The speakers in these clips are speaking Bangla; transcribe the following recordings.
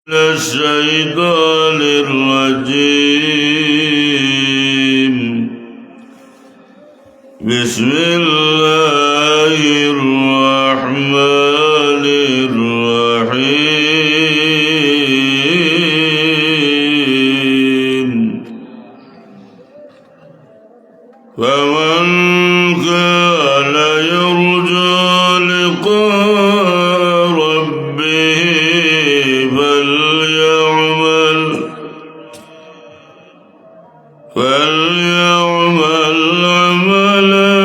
الشيطان الرجيم. بسم الله الرحمن الرحيم. فمن كان يرجو لقاء ربه فليعمل عملا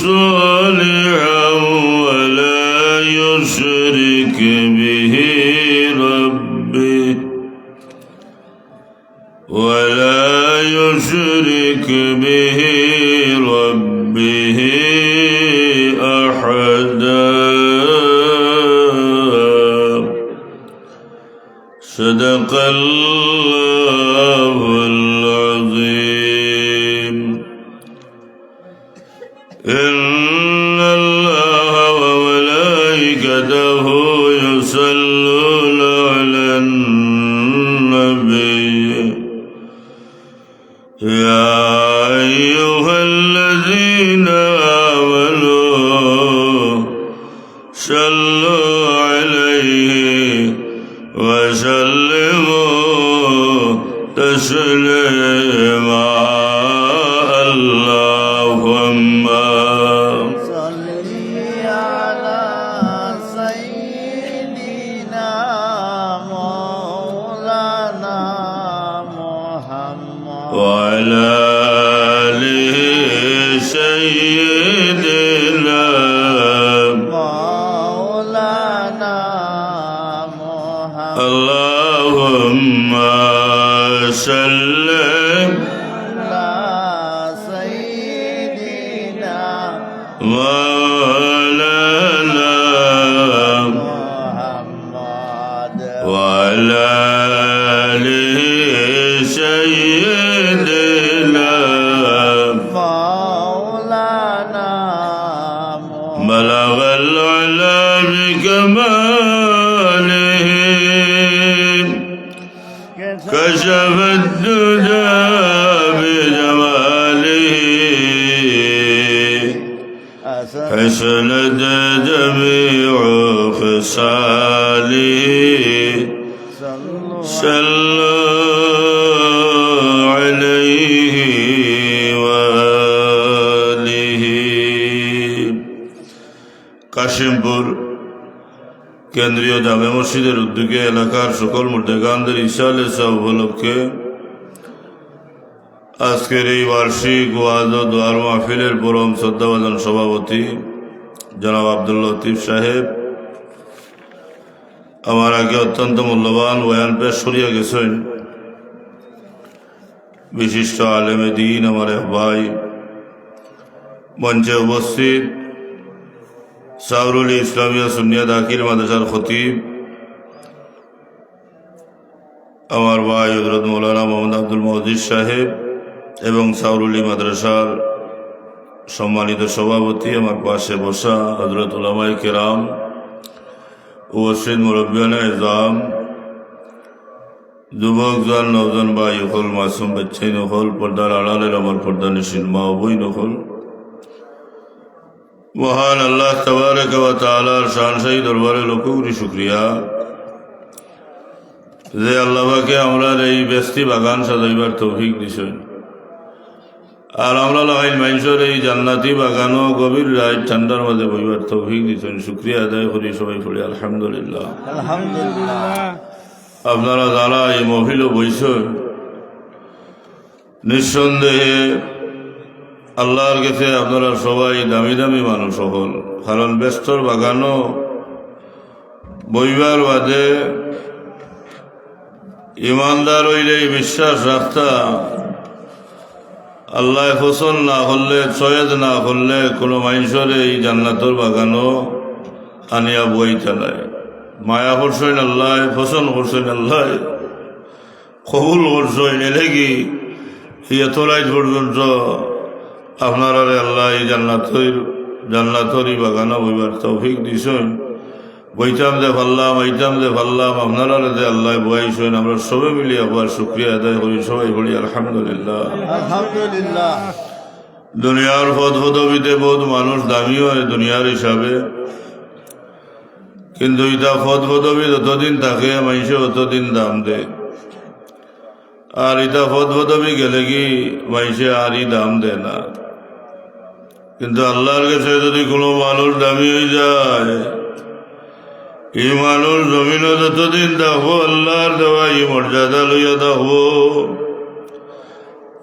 صالحا ولا يشرك به ربه أحدا. صدق الله العظيم. إن الله وملائكته يصلون على النبي يا أيها الذين آمنوا صلوا عليه وسلموا تسليما. اللهم صل على سيدنا مولانا محمد وعلى آله سيدنا مولانا محمد. اللهم صل على سيدنا مولانا محمد وعلى آله سيدنا مولانا محمد. بلغ العلا بكماله كشف الدجى بجماله حسنت جميع خصاله. صلوا عليه وآله. কাশিমপুর কেন্দ্রীয় জামে মসজিদের উদ্যোগে এলাকার সকল মুর্দেগানদের ইশালে সব উপলক্ষে আজকের এই বার্ষিক ওয়াজ ও দোয়ার মাহফিলের পরম শ্রদ্ধাভাজন সভাপতি জনাব আব্দুল লতিফ সাহেব আমার আগে অত্যন্ত মূল্যবান বয়ান পেশ করিয়া গেছেন। বিশিষ্ট আলেমে দ্বীন আমার এক ভাই, মঞ্চে উপস্থিত সাউরুল ইসলামিয়া সুন্নিয়া দাখিল মাদ্রাসার খতিব আমার ভাই হযরত মৌলানা মোহাম্মদ আব্দুল মজিদ সাহেব এবং সাউরুলি মাদ্রাসার সম্মানিত সভাপতি আমার পাশে বসা হযরত উলামায়ে কেরাম, উপস্থিত মুরব্বিয়ানে ইজাম, যুবক জন নওজন ভাই হল, মাসুম বাচ্চাই নহল, পর্দার আড়ালের আমার পর্দানিশীন মা ও বই নহল, মহান আল্লাহ তাবারক ওয়া তাআলার শানশাহী দরবারে লক্ষ কোটি শুকরিয়া যে আল্লাহ পাকে আমরা এই বেস্তি বাগান সাজাইবার তৌফিক দিছেন। আর আমরা লাগাইল মানুষের এই জান্নাতি বাগানও গভীর রাত ঠান্ডার মাঝে বইবার তৌফিক দিচ্ছেন। শুক্রিয়া আদায় করি সবাই পড়ি আলহামদুলিল্লাহ। আলহামদুলিল্লাহ। আপনারা যারা এই মহফিলে বইছেন নিঃসন্দেহে আল্লাহর কাছে আপনারা সবাই দামি দামি মানুষ হল, কারণ ব্যস্তর বাগানও বইবার বাদে ইমানদার হইলে বিশ্বাস রাখতা আল্লাহ পছন্দ না করলে, চয়েজ না করলে কোনো মানুষের এই জান্নাতর বাগানও আনিয়া বইতে নাই। মায়া করছেন আল্লাহ, পছন্দ করছেন আল্লাহ, কবুল করছেন। এলেগি এত রাত পর্যন্ত আপনারা আল্লাহ এই জান্নাতরি বাগানা বইবার তৌফিক দিছেন। বইতাম যে পারলাম, আইতাম যে পারলাম, আপনারা যে আল্লাহ বয়াইছেন, আমরা সবাই মিলিয়ে আবার শুক্রিয়া আদায় করি, সবাই বলি আলহামদুলিল্লাহ। আলহামদুলিল্লাহ। দুনিয়ার পদপদবিতে বহুত মানুষ দামি হয় দুনিয়ার হিসাবে, কিন্তু এটা পদপদবি যতদিন থাকে মানুষে অতদিন দাম দেয়, আর এটা পদপদবি গেলে কি মানুষে আরই দাম দেয় না। কিন্তু আল্লাহর কাছে যদি কোনো মানুষ দামি হয়ে যায়, এই মানুষ জমিনও যতদিন থাকবো আল্লাহর দেওয়া এই মর্যাদা লইয়া থাকবো।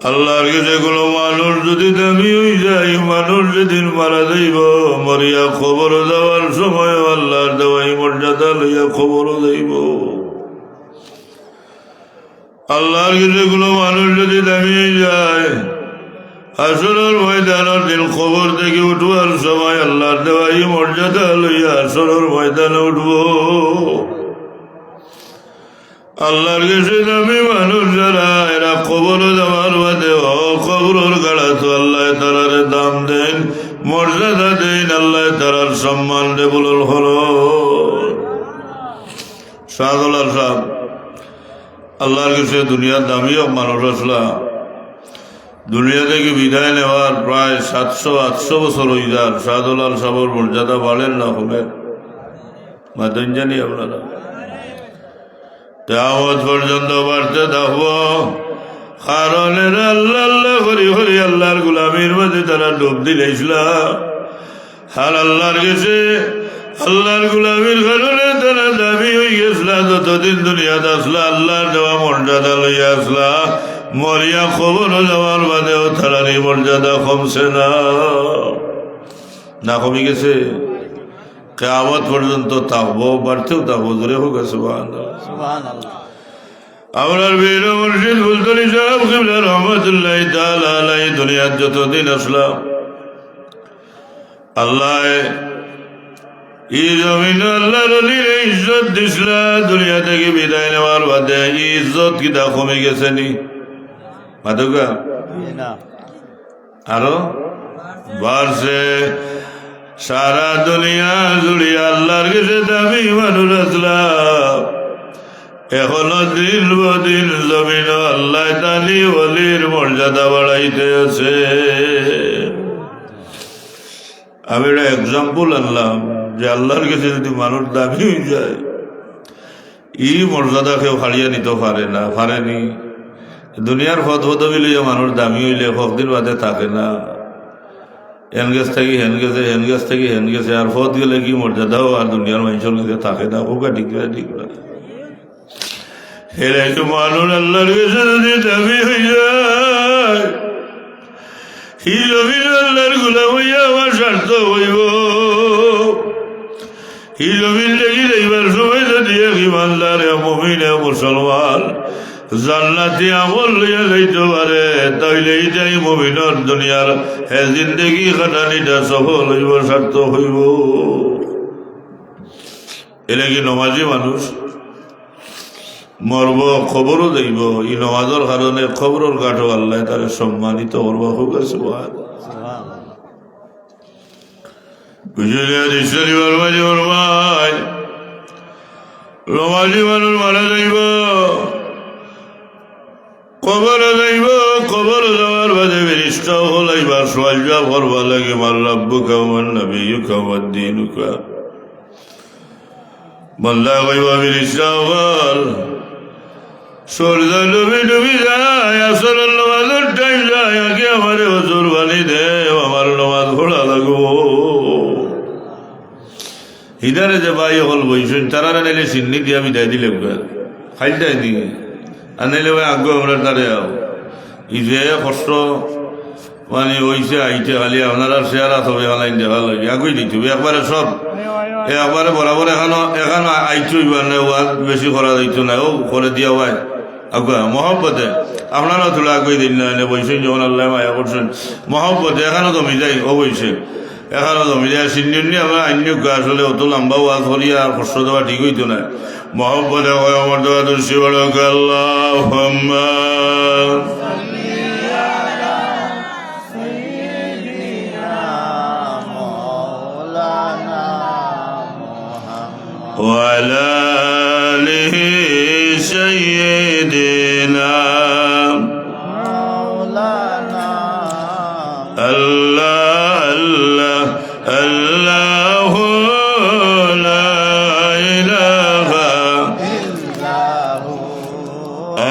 আল্লাহর কাছে কোনো মানুষ যদি দামি হয়ে যায়, মানুষ যেদিন মারা যাইব, মরিয়া খবর দেওয়ার সময় আল্লাহর দেওয়া এই মর্যাদা লইয়া খবর যাইব। আল্লাহর কাছে কোনো মানুষ যদি দামি হয়ে যায়, আসরের ময়দানের দিন খবর থেকে উঠবার সময় আল্লাহর দেওয়া এই মর্যাদা লইয়া আসরের ময়দানে উঠব। আল্লাহর কাছে দামি মানুষ যারা, এরা খবর দেওয়ার বাদে খবরের গাড়া তো আল্লাহ তারারে দাম দেন, মর্যাদা দেন, আল্লাহ তারার সম্মান দে। বলুন হলো শাহদুল্লাহ সাহেব আল্লাহর কাছে দুনিয়ার দামি মানুষ আসলাম, দুনিয়া থেকে বিদায় নেওয়ার প্রায় 700-800 বছর হয়ে যান। শাহদুলাল সাহেবের মর্যাদা বাড়েন না কমেন? মাতেন জানি আপনারা কিয়ামত পর্যন্ত বাড়তে থাকব। কারণ এরা আল্লাহ আল্লাহ হরি হরি আল্লাহর গোলামির মাঝে তারা ডুব দিলেছিল, আর আল্লাহর কাছে আল্লাহর গোলামির কারণে তারা দাবি হয়ে গেছিল। যতদিন দুনিয়াতে আসলা আল্লাহর দেওয়া মর্যাদা লইয়া আসলা, মরিয়া খবর যাওয়ার বাদেও তারার এই মর্যাদা কমছে না, না কমে গেছে। কিয়ামত পর্যন্ত থাকবো, বাড়তেও থাকবো। জোরে হোক সুবহানাল্লাহ। সুবহানাল্লাহ। আমরার বীর মুর্শিদ ফুলতলি সাহেব কিবলা রহমতুল্লাহি তাআলা আলাইহি দুনিয়ার যতদিন আসলাম, আল্লাহ এই জমিন আল্লাহর ওলির ইজ্জত দিছিলা। দুনিয়া থেকে বিদায় নেওয়ার বাদে ইজ্জত কিটা কমে গেছে নি? মাতুকা না, আরো বাড়ছে। সারা দুনিয়া জুড়িয়ে আল্লাহর কাছে দামি মানুষ আসলাম, এখনো দিন বদিন জমিন আল্লাহ তালি ওলির মর্যাদা বাড়াইতে আছে। আমি একটা এক্সাম্পল আনলাম যে আল্লাহর কাছে যদি মানুষ দামি হয়ে যায়, এই মর্যাদা কেউ হারিয়ে নিতে পারে না, পারেনি। দুনিয়ার পদপদবি লইয়া মানুষ দামি হইলে কতদিন বাদে থাকে না, হেন গেছ থাকি হেন গেছে, হেন গেছ থাকি হেন গেছে, আর পদ গেলে কি মর্যাদাও আর দুনিয়ার মানুষের কাছে থাকে না। ওকা ঠিক না, ঠিক না। এর একটু মানুষ আল্লাহর কাছে যদি দামি হয়ে যায়, এই জমিন আল্লাহর গোলাম হইয়া আমার স্বার্থ হইব। এই জমিন দেখি দেখবার সময় যদি এক ইমানদার মুমিন মুসলমান জান্নাতি আমল লইয়া যাইতে পারে, তাইলে এইটাই মুমিনের দুনিয়ার জিন্দেগি খাটানিটা সফল হইব, সার্থক হইব। এরা কি নমাজি মানুষ? মরব, খবরও দেব। এই নমাজের কারণে খবরের কাঠও আল্লাহ তারা সম্মানিত করবো। নমাজি মানুষ মারা যাইব, কবর যাইব, কবর যাওয়ার বাদে ফেরেশতাও হলাইবার সওয়াল জবাব করবা লাগে, মান রাব্বুকা ওয়া মান নাবিয়্যুকা ওয়া দীনুকা। বান্দা কইবা ফেরেশতাও বল, সূর্য ডুবি ডুবি যায়, আসরের নামাজের টাইম যায়, আগে আমারে হুজুর বানি দে, আমার নামাজ পড়া লাগবো। হিদারে যে ভাই হল বইছেন তারা নাইলে চিন্নি দিয়া বিদায় দিলে খাইটাই দিকে, আর নাইলে ভাই আগ্রহ আমরা তারে ই যে কষ্ট মানে ওইছে আইতে খালি আপনারা শেয়ারা সবে খালাইন দেখা লাগে আগুই দিতে একবারে সব একবারে বরাবর এখানো আইতে হইবার নাই, ওয়াজ বেশি করা যাইতো না, ও করে দিয়া ভাই আগুয়া মহব্বতে আপনারা তোলা আগুই দিন না বইছেন যখন আল্লাহ মায়া করছেন মহব্বতে এখানো তো মিজাই ও বইছে এখানো তো মিজাই সিন্নি আমরা আইন আসলে অত লম্বা ওয়াজ করিয়া আর কষ্ট দেওয়া ঠিক হইতো না। মহব্বতে হয় আমার দেওয়া দর্শী বড় আল্লাহ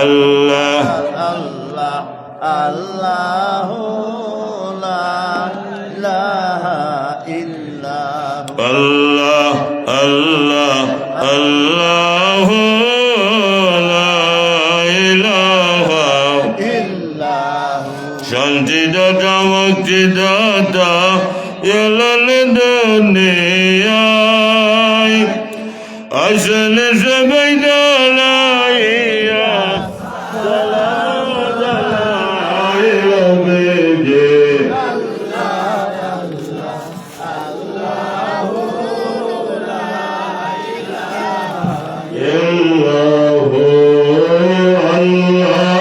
আল্লাহ আল্লাহ আল্লাহ লা ইলাহা ইল্লাহু আল্লাহ আল্লাহ আল্লাহ লা ইলাহা ইল্লাহু শান্তিদাতা মুক্তিদাতা এলেন দুনিয়ায় আসলে সবাই দাঁড়াইয়া সালাম জানাইবে যে আল্লাহু আল্লাহ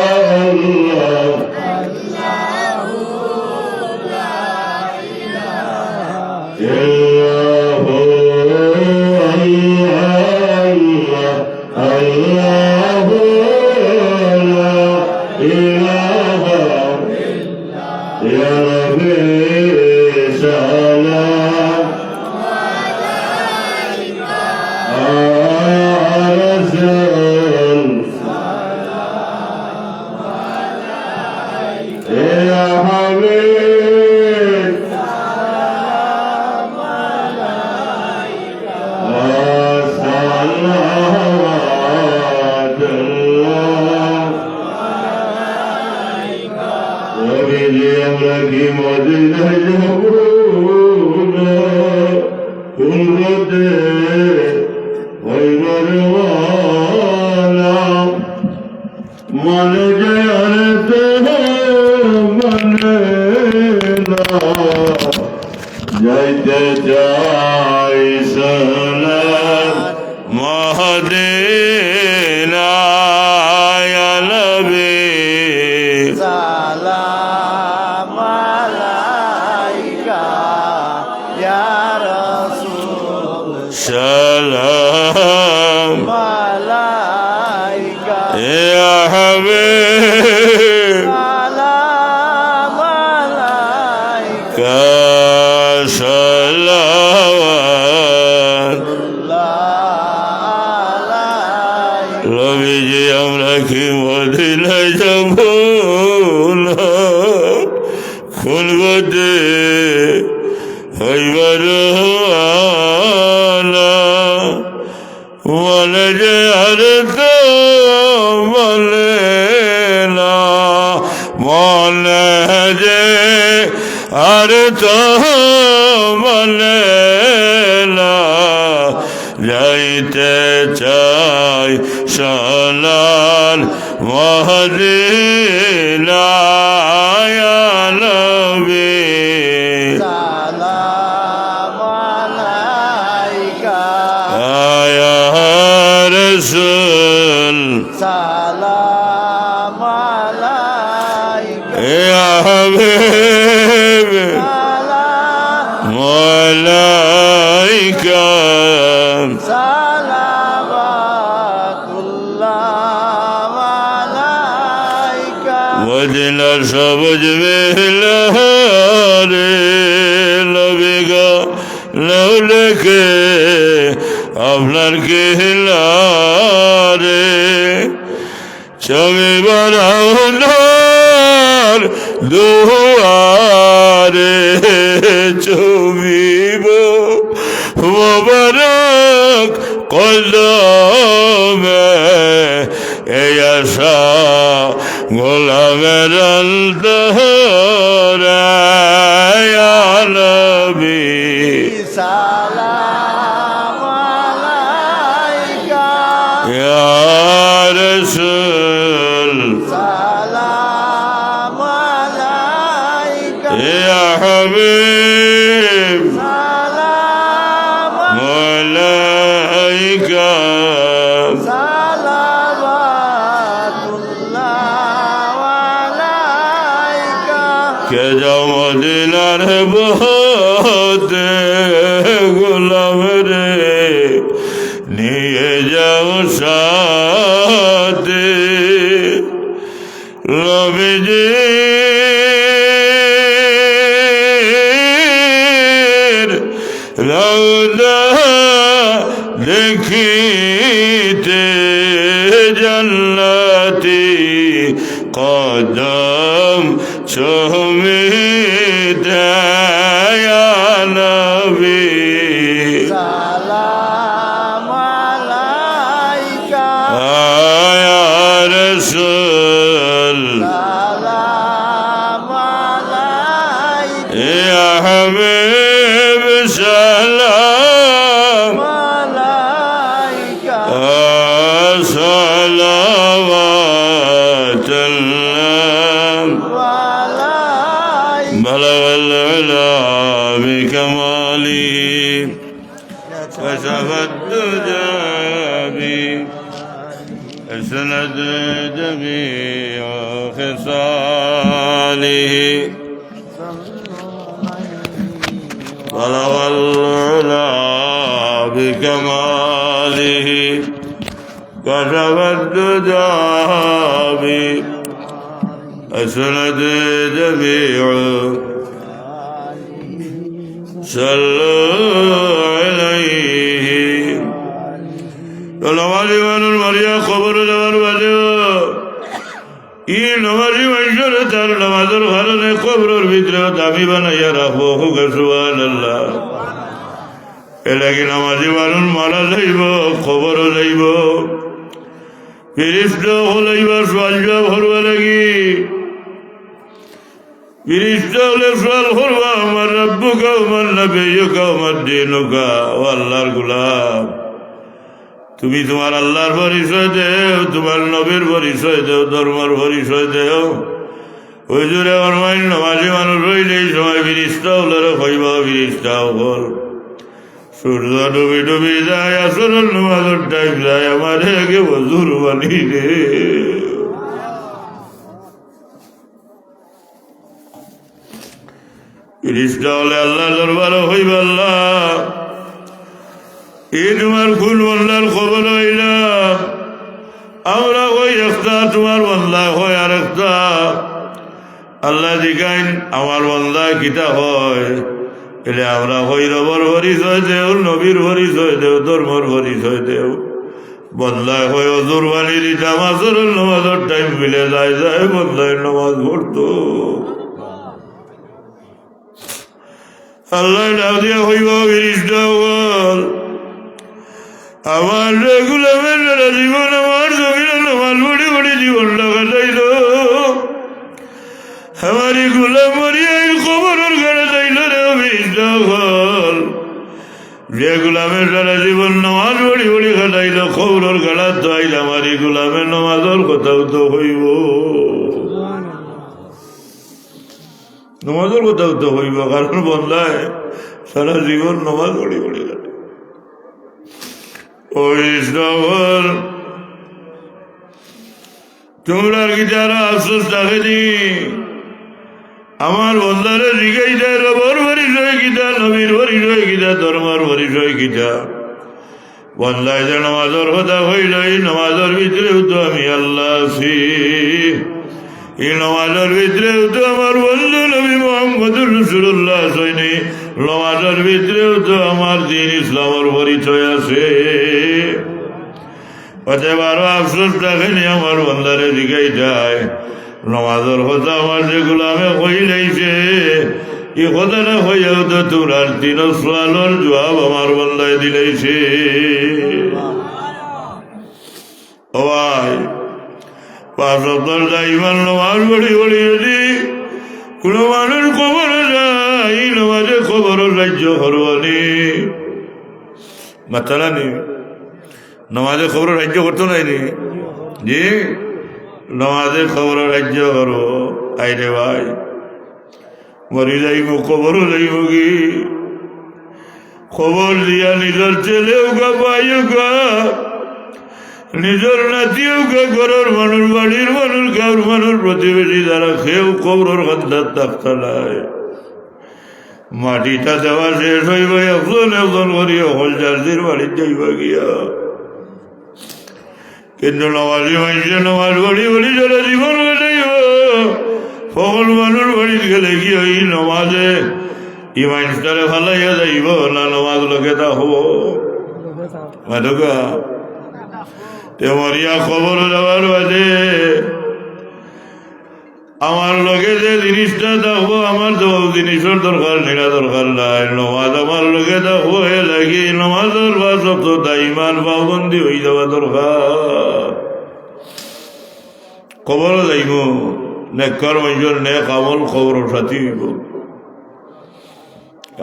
আমরা কি মদিনায় যাব না কুলতে হইবার মনে যায় তো মনে না যাইতে চাই সোনার মদিনায় নবী সালাম আলাইকা ইয়া রাসূল সালাম আলাইকা ইয়া হাবিব সালাম আলাইকা সালাওয়াত আলাইকা নবীজি আমরা কি মদিনায় যাব না খুলবতে হইবার মনে যে আর তো বলে না মনে যে আর তো বলে না যাইতে চাই সোনার মদিনায় নবী সালাম আলাইকা আয়া রাসূল সালাম আলাইকা ইয়া হাবিব সালাম মালাইকা সালাওয়াতুল্লাহ আলাইকা মদিনার সবুজ বেলারে নবী গো নাও লেখে আপনার কেলারে ছবি বানাওনার দুয়ারে ছবিব মোবারক কদমে এই আশা গোলামের নবী সালাম আলাইকা ইয়া রাসূল সালাম আলাইকা ইয়া হাবিব সালাম মালাইকা সালাওয়াতুল্লাহ আলাইকা কে যাও মদিনার বহতে গোলাম রে নিয়ে যাও সাথে নবীজির রওজা দেখিতে জান্নাতি কদম চুমিতে ইয়া নবী সালাম আলাইকা ইয়া রাসূল সালাম আলাইকা ইয়া হাবিব সালাম আলাইকা صلوات الله আলাইকা بلغ العلا بكماله كشف الدجى بأسند جميع خصاله بلغ العلا بكماله كشف الدجى بأسند جميع صلوا عليه نمازی মানুষ মারিয়া খবর দেওয়ার বাদে ই নমাজি মানুষের তার নামাজের কারণে কবরের ভিতরে দামি বানাইয়া রাখবো সুবহানাল্লাহ। এলাকি নামাজি মানুষ মারা যাইব, খবরও যাইব, ফিরিস্তা হলাইব, সোয়াল জবাব করবা লাগি। ফিরিস্তা হলে সোয়াল করবা আমার রব্বুকা আমার নবিয়ুকা আমার দীনুকা। ও আল্লাহর গোলাম, তুমি তোমার আল্লাহর পরিচয় দেও, তোমার নবীর পরিচয় দেও, ধর্মের পরিচয় দেও। ওই জোরে আমার মাইন নমাজি মানুষ রইলে এই সময় ফিরিস্তা হলে কইবা ফিরিস্তা হল সূর্য ডুবি ডুবি যায়, আসল নমাজের টাইম যায়, আমার আগে বজুর বানি রে। ফিরিস্তা হলে আল্লাহ দরবার হইবা আল্লাহ এই তোমার ফুল বন্দার খবর হইলাম, আমরা ওই একটা তোমার বন্দা হয় আর একটা। আল্লাহ জিগাইন আমার বন্দা কিতা হয়, এলে আমরা হই রবর পরিচয় দেও, নবীর পরিচয় দেও, ধর্মর পরিচয় দেও। বন্দায় হয় অজুর বাণী দিতাম, আসর নমাজের টাইম মিলে যায় যায় বন্দায় নমাজ পড়তো। আল্লাহ ডাক দিয়া হইব ফিরিস্তা বল আমার রেগুলামের যারা জীবন আমার জমিনে নামাজ পড়ি পড়ি জীবনটা কাটাইল, আমার গুলাম মরিয়া খবরের ঘরে যাইল রে ফিরিস্তা বল। যে গুলামের সারা জীবন নামাজ পড়ি পড়ি কাটাইল, খবরের ঘাড়া তো আইল, আমার গুলামের নামাজের কথাও তো হইব, নমাজের কথাও তো হইব, কারণ বন্ধায় সারা জীবন নমাজ পড়ি পড়ি কাটে। ওই শ্রবণ তোমরা কি যারা আফসোস থাকেনি আমার বন্ধারে জিগাই দেয় রবর পরিচয় কিতা, নবীর পরিচয় কিতা, ধর্মের পরিচয় কিতা। বন্ধায় যে নমাজের কথা হইল, এই নমাজের ভিতরেও তো আমি আল্লাহ আছি, এই নমাজের ভিতরেও তো আমার বন্ধু নবী মুহাম্মদুর রাসূলুল্লাহ আছেনি, নমাজের ভিতরেও তো আমার দ্বীন ইসলামের পরিচয় আছে। অতএব আরো আফসোস দেখেনি আমার বন্দারে জিগাই যায় নমাজের কথা আমার যে গোলামে কইলাইছে, এই কথাটা হইয়াও তো তোরার তিন সোয়ালের জবাব আমার বন্দায় দিলাইছে। ও ভাই, পাঁচ সপ্তাহ যাইবার নমাজ পড়ি পড়ি যদি কোনো মানুষ খবর যায়, নমাজে খবর রাজ্য করবানি মাতালা নি, নমাজে খবর রাজ্য করতো নাইনি জি, নমাজে খবর রাজ্য করবো। আইরে ভাই মরি যাইব, খবরও যাইব কি, খবর দিয়া নিজের ছেলেও গা পাইও গা, নিজের নাতিও গা, ঘরের মানুষ, বাড়ির মানুষ, গাঁর মানুষ, প্রতিবেশী যারা খেয়েও খবরের খাদ্যার থাকতে নাই। মাটিটা দেওয়া শেষ হইব, একজন একজন করিয়া হলজারদের বাড়ির যাইবা গিয়া। কিন্তু নমাজি মানুষে নমাজ পড়ি বলি যারা জীবন কাটাইব, সকল মানুষ বাড়ির গেলে কি ওই নমাজে ই মানুষটারে ফালাইয়া যাইব না নমাজ লোকে তা হব মাদকা। তে মরিয়া খবর দেওয়ার বাদে আমার লগে যে জিনিসটা দেখবো আমার তো জিনিসের দরকার নিরা দরকার নাই। নমাজ আমার লগে দেখবো এ লাগি নমাজের বা সপ্তাহ ইমান পাবন্দি হয়ে যাওয়া দরকার। কবর যাইব নেকর মানুষের নেক আমল খবরের সাথে হইব,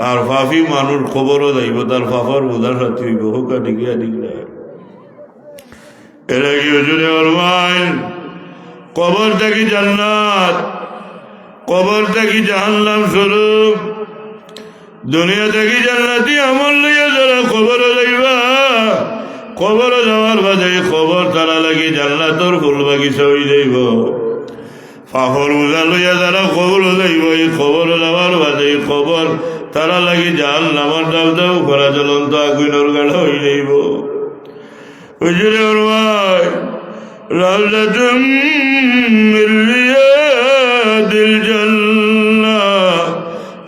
আর ফাফি মানুষ খবরও যাইব তার ফাফার বোঝার সাথে হইব। হোক ডিগিয়া ডিগলা এরা কি হুজুরে ফরমাইন কবর থাকি জান্নাত, কবর থাকি জাহান্নাম স্বরূপ। দুনিয়া থাকি জান্নাতি আমল লইয়া যারা কবরে যাইবা, কবরে যাওয়ার বাদে কবর তারা লাগি জান্নাতর ফুল বাগিচা হয়ে যাইব। ফাফর বোঝা লইয়া যারা কবর যাইব, এই কবর যাওয়ার বাদে কবর তারা লাগি জাহান্নামের দাও দাও করা জ্বলন্ত আগুনের গাড়া হয়ে যাইব। হুজুরে ফরমায় রাউলাতুম মিন রিয়াদিল জান্নাহ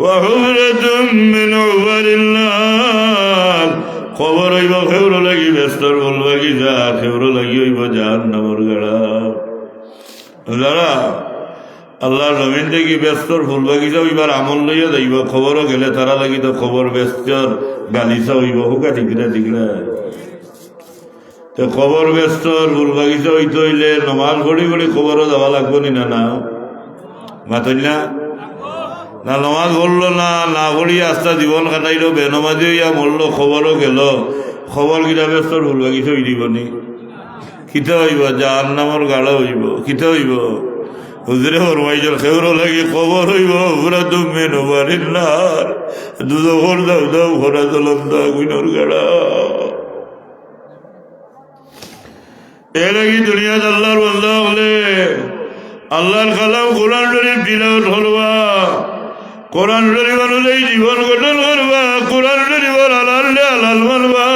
ওয়া হুফরাতুম মিন উবারিন নার। কবর হইব খেউর লাগি বেস্তর ফুল বাগিচা, খেউর লাগি হইব জাহান্নামের গাড়া। যারা আল্লাহর জমিন থেকে ব্যস্তর ফুল বাগিচা হইবার আমল লইয়া যাইব, খবরও গেলে তারা লাগি তো খবর ব্যস্তর গালিচা হইব। হুকা ঠিকরা ঠিকরা তো খবর ব্যস্তর ফুল বাগিচা হইতে হইলে নমাজ পড়ি পড়ি খবরও যাওয়া লাগবো নি না? না মাতই না না নমাজ পড়লো না, না পড়ি আস্থা জীবন কাটাইল বেনমাজি হইয়া মরলো, খবরও গেল, খবর কিনা ব্যস্তর ফুল বাগিচা হই দিব নি? কিতা হইব? জাহান্নামের গাড়া হইব। কিতা হইব? হুজুরে ফরমাইছেন খেউরও লাগি কবর হইব হুফরাতুম মিন উবারিন নার, দুজখর দাও দাও ভরা জ্বলন্ত আগুনের গাড়া। এ লাগি দুনিয়াত আল্লাহর বান্দা হলে আল্লাহর কালাম কোরআন শরীফ তিলাওয়াত করবা, কোরআন শরীফ অনুযায়ী জীবন গঠন করবা, কোরআন শরীফের হালাল রে হালাল মানবা,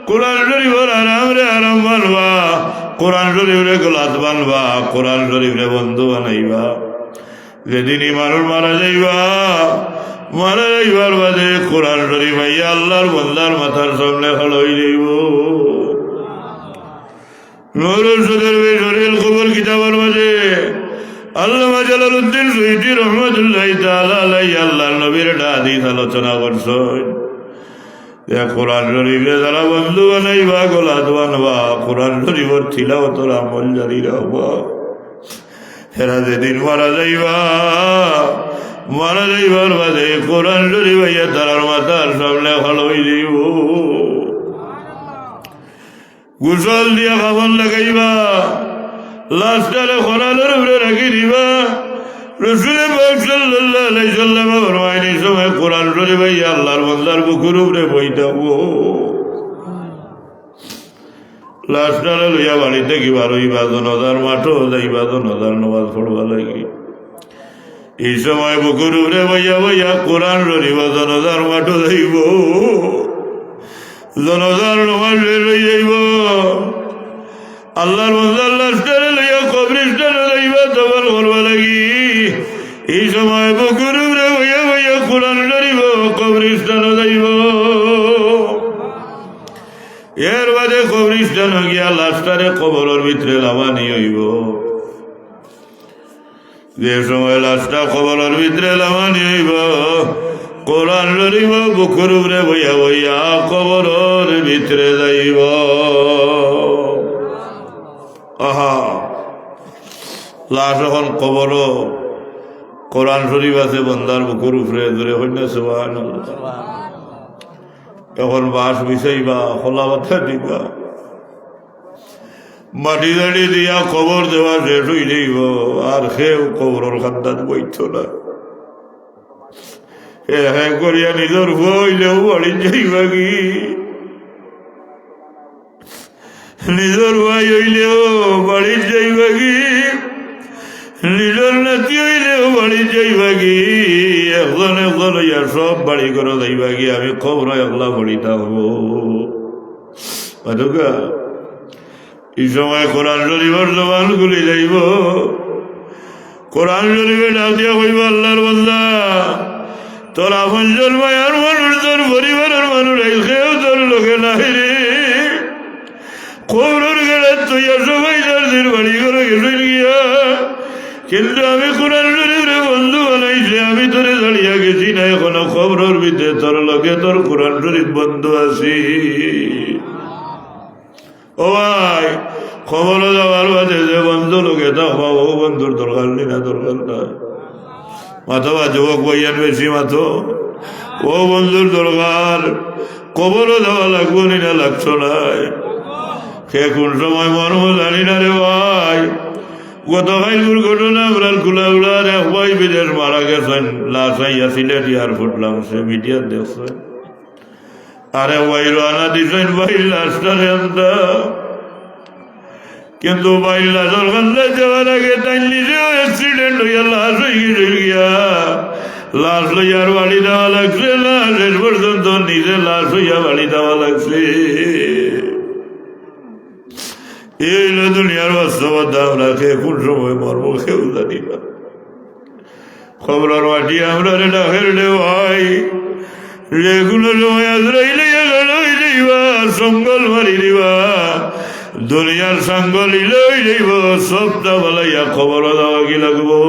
কোরআন শরীফের আরাম রে আরাম মানবা, কোরআন শরীফরে গোলাত বানবা, কোরআন শরীফরে বন্ধু বানাইবা। যেদিনই মানুষ মারা যাইবার বাদে কোরআন শরীফ আইয়া আল্লাহর বান্দার মাথার সামনে খড় হয়ে যাইব। নুরুল সদর শরীর খবর কিতাবের মাঝে আল্লামা জালালউদ্দিন সুয়ুতী রহমাতুল্লাহি তাআলা আলাইহি আল্লাহর নবীর একটা হাদিস আলোচনা করছেন। কোরআন শরীফে যারা বন্ধু বানাইবা, গোলাত বানবা, কোরআন শরীফের তিলাওয়াতের আমল জারি রাখবা, এরা যেদিন মারা যাইবার বাদে কোরআন শরীফ আইয়া তারার মাথার সামনে খড় হয়ে যাইব। গোসল দিয়া কাফন লাগাইবা, লাশটারে খড়ালের উপরে রাখি দিবা। রাসূল পাক সাল্লাল্লাহু আলাইহি সাল্লাম ফরমায়েন এই সময় কোরআন শরীফ আইয়া আল্লাহর বান্দার বুকের উপরে বই থাকবো। লাশটারে লইয়া বাড়িতে কি বারোইবা, জনতার মাঠও যাইবা, জনতার নামাজ পড়বা লাগি। এই সময় বুকের উপরে বইয়া কোরআন শরীফ জনতার মাঠও যাইব, জনতার নামাজ বের হয়ে যাইব। আল্লাহর বান্দার লাশটারে লইয়া কবরস্থানে যাইবা, তখন করবা লাগি। এই সময় বুকের উপরে বইয়া কোরআন শরীফ কবরস্থানে যাইব। এর বাদে কবরস্থান গিয়া লাশটারে কবরের ভিতরে লাভানি হইব। যে সময় লাশটা কবরের ভিতরে লাভানি হইব, কোরআন শরীফ বুকের উপরে বইয়া কবরের ভিতরে যাইব। আহা, লাশ এখন কবর, কোরআন শরীফ আছে বন্দার বুকের উপরে, ধরে হইনা সুবহানাল্লাহ। এখন বাঁশ বিছাইবা, খোলা বাতা দিবা, মাটি দাড়ি দিয়া কবর দেওয়া শেষ হয়ে যাইব, আর সেও কবরের খান্দাত বইত না। হ্যাঁ করিয়া নিজের বইলেও বাড়ি যাইবা কি, নিজের ভাই হইলেও বাড়ি যাইবা কি, নিজের নাতি হইলেও বাড়ি যাইবা কি, একজন হইয়া সব বাড়ি করে যাইবা কি। আমি খবর একলা বাড়ি থাকবো। এই সময় কোরআন শরীফের জবান খুলে যাইব, কোরআন শরীফে ডাক দিয়া কইব আল্লাহর বান্দা, তোর আপনজন মায়ার মানুষ, তোর পরিবারের মানুষ কেউ তোর লোকে নাই রে। কবরের গেলে তুই সবাই তার বাড়ি করে গেছে গিয়া কিন্তু আমি কোরআন শরীফরে বন্ধু বানাইছি, আমি তোরে দাঁড়িয়ে গেছি না, এখনো খবরের ভিতরে তোর লগে তোর কোরআন শরীফ বন্ধু আছি। ও ভাই, খবর যাওয়ার বাদে যে বন্ধু লোকে থাকবা, ও বন্ধুর দরকার নেই, না দরকার নাই। মাথো বা যুবক বইয়ান বেশি মাথো, ও বন্ধুর দরকার। কবরও দেওয়া লাগবো নি, না লাগছো নাই। সে কোন সময় মর্ম জানি না রে ভাই। গতকাল দুর্ঘটনা আমরা কুলাউড়ার এক ভাই বিদেশ মারা গেছেন, লাশ আইয়া সিলেট এয়ারপোর্ট লাগছে, মিডিয়া দেখছেন। আরে ভাই রানা দিছেন ভাই লাশটারে আনতা, কিন্তু ভাই লাশর কান্দা যাওয়ার আগে তাই নিজেও অ্যাক্সিডেন্ট হইয়া লাশ হয়ে গেছিল গিয়া। লাশ লইয়ার বাড়ি দেওয়া লাগছে না, শেষ পর্যন্ত নিজে লাশ হইয়া বাড়ি দেওয়া লাগছে। এই দুনিয়ার বাস্তবতা, আমরা খেয়ে কোন সময় মর্ম খেয়েও জানি না। খবরের মাটি আমরা ডাকের রে ভাই, যে কোনো সময় আজরাইলে লই যাইবা, সঙ্গল মারি দিবা, দুনিয়ার সাঙ্গল লই যাইব, সবটা বলাইয়া খবর দেওয়া কি লাগবো।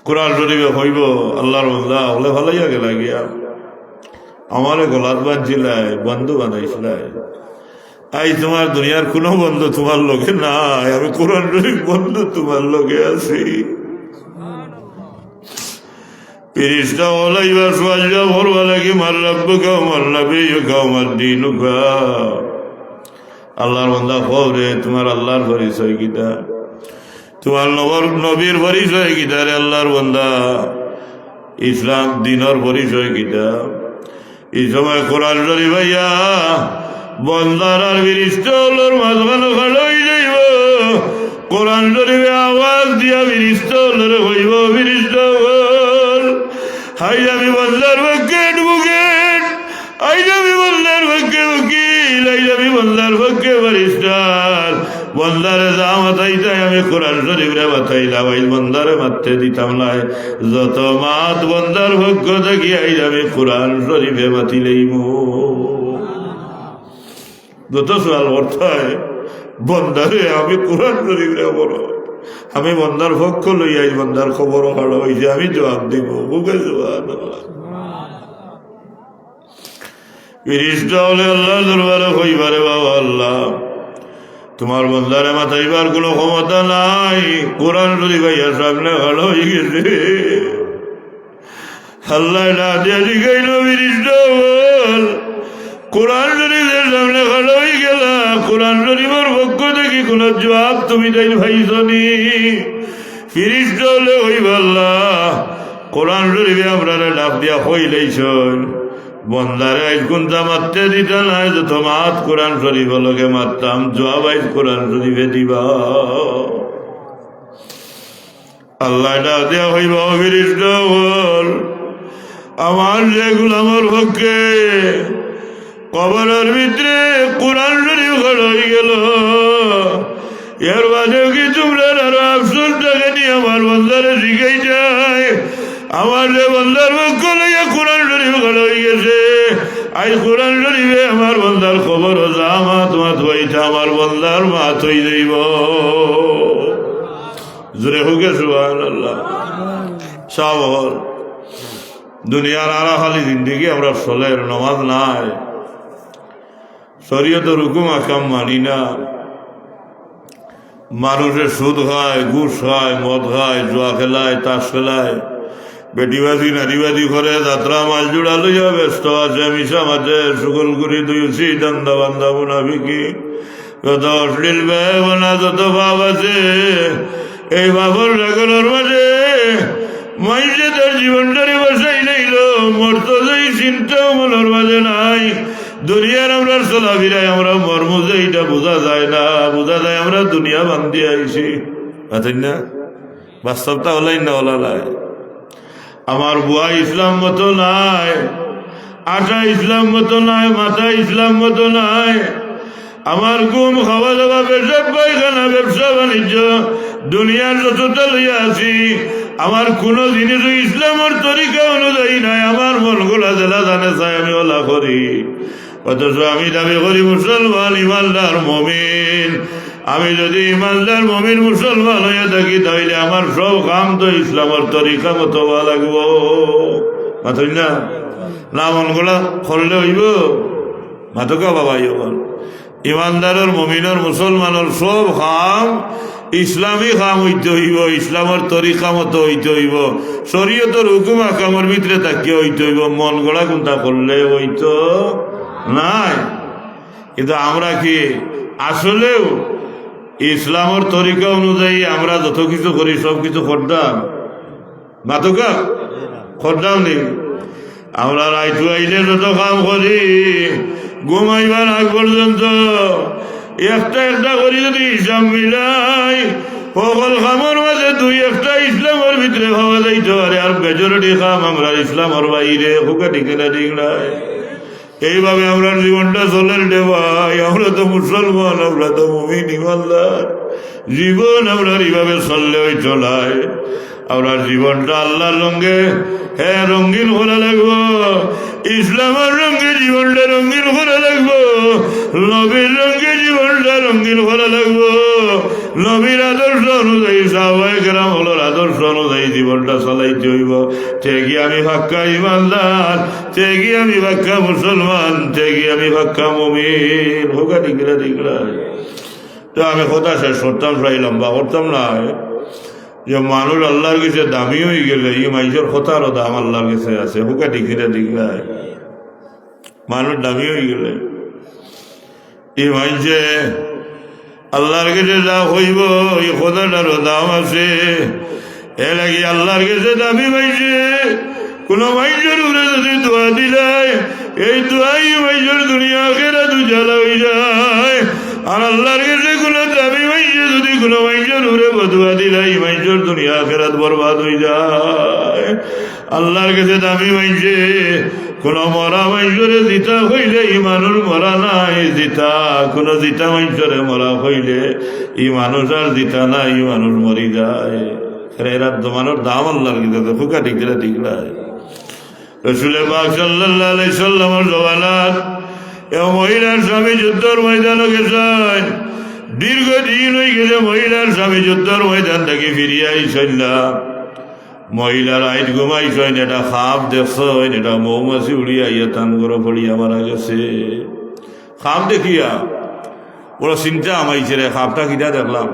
কোরআন শরীফে হইব আল্লাহর বান্দা হলে ভালাইয়া গেলা গিয়া, আমারে গলাত বাঁধছিলাই, বন্ধু বানাইছিলাই। আই তোমার দুনিয়ার কোনো বন্ধু তোমার লোকে নাই, আমি কোরআন শরীফ বন্ধু তোমার লোকে আছি। ফিরিস্তা ওলাইবা সোয়াজা ভরবা লাগি, মার রাব্বুকা মার নাবিয়ুকা মার দীনুকা। আল্লাহর বান্দা খবরে তোমার আল্লাহর পরিচয় কিতা, তোমার নবীর পরিচয় কিতা রে আল্লাহর বান্দা, ইসলাম দিনের পরিচয় কিতা। এই সময় কোরআন শরীফ ভাইয়া বন্দার আর ফিরিস্তার মাঝখানে খাড়া হয়ে যাইব। কোরআন শরীফে আওয়াজ দিয়া ফিরিস্তার হইব, ফিরিস্তার হাই আমি বন্দার পক্ষে অ্যাডভোকেট, আই আমি বন্দার পক্ষে উকিল, আই আমি বন্দার পক্ষে ফিরিস্তার। বন্দারে যা মাথাইতাই আমি কোরআন শরীফরে মাথাইলাম, আই বন্দারে মারতে দিতাম নাই। যত মাত বন্দার পক্ষ থাকি আই আমি কোরআন শরীফে মাতিলেইম। যত সোয়াল অর্থায় বন্দারে আমি কোরআন শরীফরে বড়, আমি বন্দার পক্ষ লই আই বন্দার খবর হাড় হয়েছে, আমি জবাব দিব। বুকে সুবহানাল্লাহ। ফিরিস্তা হলে আল্লাহ দরবারে হইবারে বাবা আল্লাহ তোমার বন্দারে মাথাইবার কোনো ক্ষমতা নাই, কোরআন শরীফ ভাইয়া সামনে হাড় হয়ে গেছে। আল্লাহ না দিয়া শিখাইল ফিরিস্তা বল, কোরআন শরীফের সামনে হাড় হয়ে গেলা, কোরআন শরীফের পক্ষ থেকে কোন জবাব তুমি তাই ভাইছনি। ফিরিস্তা হলে হইব আল্লাহ কোরআন শরীফে আপনারা ডাক দিয়া হইলেইছন, বন্দারে আইজ কোনটা মারতে দিতা নাই, যত মাত কোরআন শরীফ লোকে মারতাম, জবাব আইজ কোরআন শরীফে দিবা। আল্লাহ ডাক দেয়া হইব ফিরিস্তা বল, আমার যে গোলামের পক্ষে কবরের ভিতরে কোরআন শরীফ খড় হয়ে গেল, এর বাদেও কি তোমরা আরো আফসোস থাকেনি আমার বন্দারে শিখাই যায়। আমার যে বন্দার পক্ষ লইয়া কোরআন শরীফ খড় হয়ে গেছে, আজ কোরআন শরীফে আমার বন্দার খবর যা মাত মাত হইতা আমার বন্দার মাত হয়ে যাইব। জোরে হোকে সুবহানাল্লাহ। সাবল দুনিয়ার আরা খালি জিন্দিগি আমরা চলের, নমাজ নাই, শরীয়তের হুকুম আকাম মানি না, মানুষের সুদ খায়, ঘুষ খায়, মদ খায়, জুয়া খেলায়, তাস খেলায়, বেটিবাজি নারীবাজি করে, যাত্রা মাছ জোড়া লইয়া ব্যস্ত আছে, মিশা মাঝে সুগল করি দুইছি দান্দা বান্দা মুনাফিকি, যত অশ্লীল ব্যবনা যত ভাব আছে, এই ভাবর রাগলের মাঝে মাইজে তার জীবনটারে বসাই লইল, মরত যেই চিন্তাও মনের মাঝে নাই। দুনিয়ার আমরা চলাফিরাই আমরা মর্ম যে এইটা বোঝা যায় না, বোঝা যায় আমরা দুনিয়া বান্ধি আইছি, আছেন না? বাস্তবটা হলাই না ওলা নাই। আমার বুয়া ইসলাম মতো নাই, আটা ইসলাম মতো নাই, মাথা ইসলাম মতো নাই। আমার ঘুম, খাওয়া দাওয়া, পেশাব পায়খানা, ব্যবসা বাণিজ্য, দুনিয়ার যতটা লইয়া আছি, আমার কোন জিনিস ইসলামের তরিকা অনুযায়ী নাই। আমার মন গোলা জেলা জানে চাই আমি ওলা করি, অথচ আমি দাবি করি মুসলমান, ইমানদার, মমিন। আমি যদি ইমানদার, মমিন, মুসলমান হইয়া থাকি, তাহলে আমার সব কাম তো ইসলামের তরিকা মতো হওয়া লাগবো। মাথুই না মনগুলা করলে হইব, মাথকা বাবা ইমান। ইমানদারের, মমিনের, মুসলমানের সব কাম ইসলামী কাম হইতে হইব, ইসলামের তরিকা মতো হইতে হইব, শরীয়তের হুকুম আকামের ভিতরে তাকিয়ে হইতে হইব। মন গড়া কোনটা করলে হইতো নাই। কিন্তু আমরা কি আসলেও ইসলামের তরিকা অনুযায়ী আমরা যত কিছু করি সব কিছু করতাম? মাতকা করতাম নি? আমরা রাইতু আইলে যত কাম করি, ঘুমাইবার আগ পর্যন্ত একটা একটা করি যদি হিসাব মিলাই, সকল কামের মাঝে দুই একটা ইসলামের ভিতরে হওয়া যাইতে পারে। আর মেজরিটি কাম আমরা ইসলামের বাইরে, হুকা ঠিক না ঠিক নাই? এইভাবে আমরা জীবনটা চলেন রে ভাই। আমরা তো মুসলমান, আমরা তো মুমিন, ইমানদার। জীবন আমরা এইভাবে চললে ওই চলায়। আমরা জীবনটা আল্লাহর রঙে রঙিন করা লাগবো, ইসলামের রঙে জীবনটা রঙিন করা লাগবো, নবীর রঙে জীবনটা রঙিন করা লাগবো, নবীর আদর্শ অনুযায়ী, সাহাবায়ে কেরাম হলোর আদর্শ অনুযায়ী জীবনটা চালাইতে হইব। তেগি আমি পাক্কা ইমানদার, তেগি আমি পাক্কা মুসলমান, তেগি আমি পাক্কা মুমিন। হোকা ঠিকরা ঠিকরা। তো আমি কথা শেষ করতাম, প্রায় লম্বা করতাম না, যে মানুষ আল্লাহর কাছে দামি হয়ে গেলে এই মানুষের কথারও দাম আল্লাহর কাছে আছে। হুকা ঠিকরা ঠিকরা। মানুষ দামি হয়ে গেলে এই মানুষে আল্লাহর কাছে যা হইব এই কথাটারও দাম আছে। এ লাগি আল্লাহর কাছে দামি পাইছে। কোন মানুষের উপরে যদি দোয়া দিলায়, এই দোয়াই মানুষের দুনিয়া আখেরা দুজালা হয়ে যায়। আর আল্লাহর কাছে কোন দামি পাইছে যদি কোন মানুষের উপরে বদুয়া দিলাই, মানুষের দুনিয়া আখেরাত বরবাদ হয়ে যায়। আল্লাহর কাছে দামি পাইছে। কোন মরা মানুষরে জিতা হইলে এই মানুষ মরা নাই, জিতা কোন জিতা মানুষরে মরা হইলে এই মানুষ আর জিতা নাই, এই মানুষ মরি যায়। এরা মানুষ দাম আল্লাহর কাছে ফুকা ঠিক ঠিক নাই। রাসূল পাক সাল্লাল্লাহু আলাইহি সাল্লামের জমানাত মহিলার স্বামী যুদ্ধের ময়দানে গেছেন। দীর্ঘদিন হয়ে গেছে মহিলার স্বামী যুদ্ধের ময়দান থেকে ফিরিয়ে আইসেন না। মহিলার আইট ঘুমাইছেন, এটা খাপ দেখছেন, এটা মৌমাছি উড়িয়া ইয়ে টান করে পড়িয়া মারা গেছে। খাপ দেখিয়া বড় চিন্তা আমাইছে রে, খাপটা কিনা দেখলাম।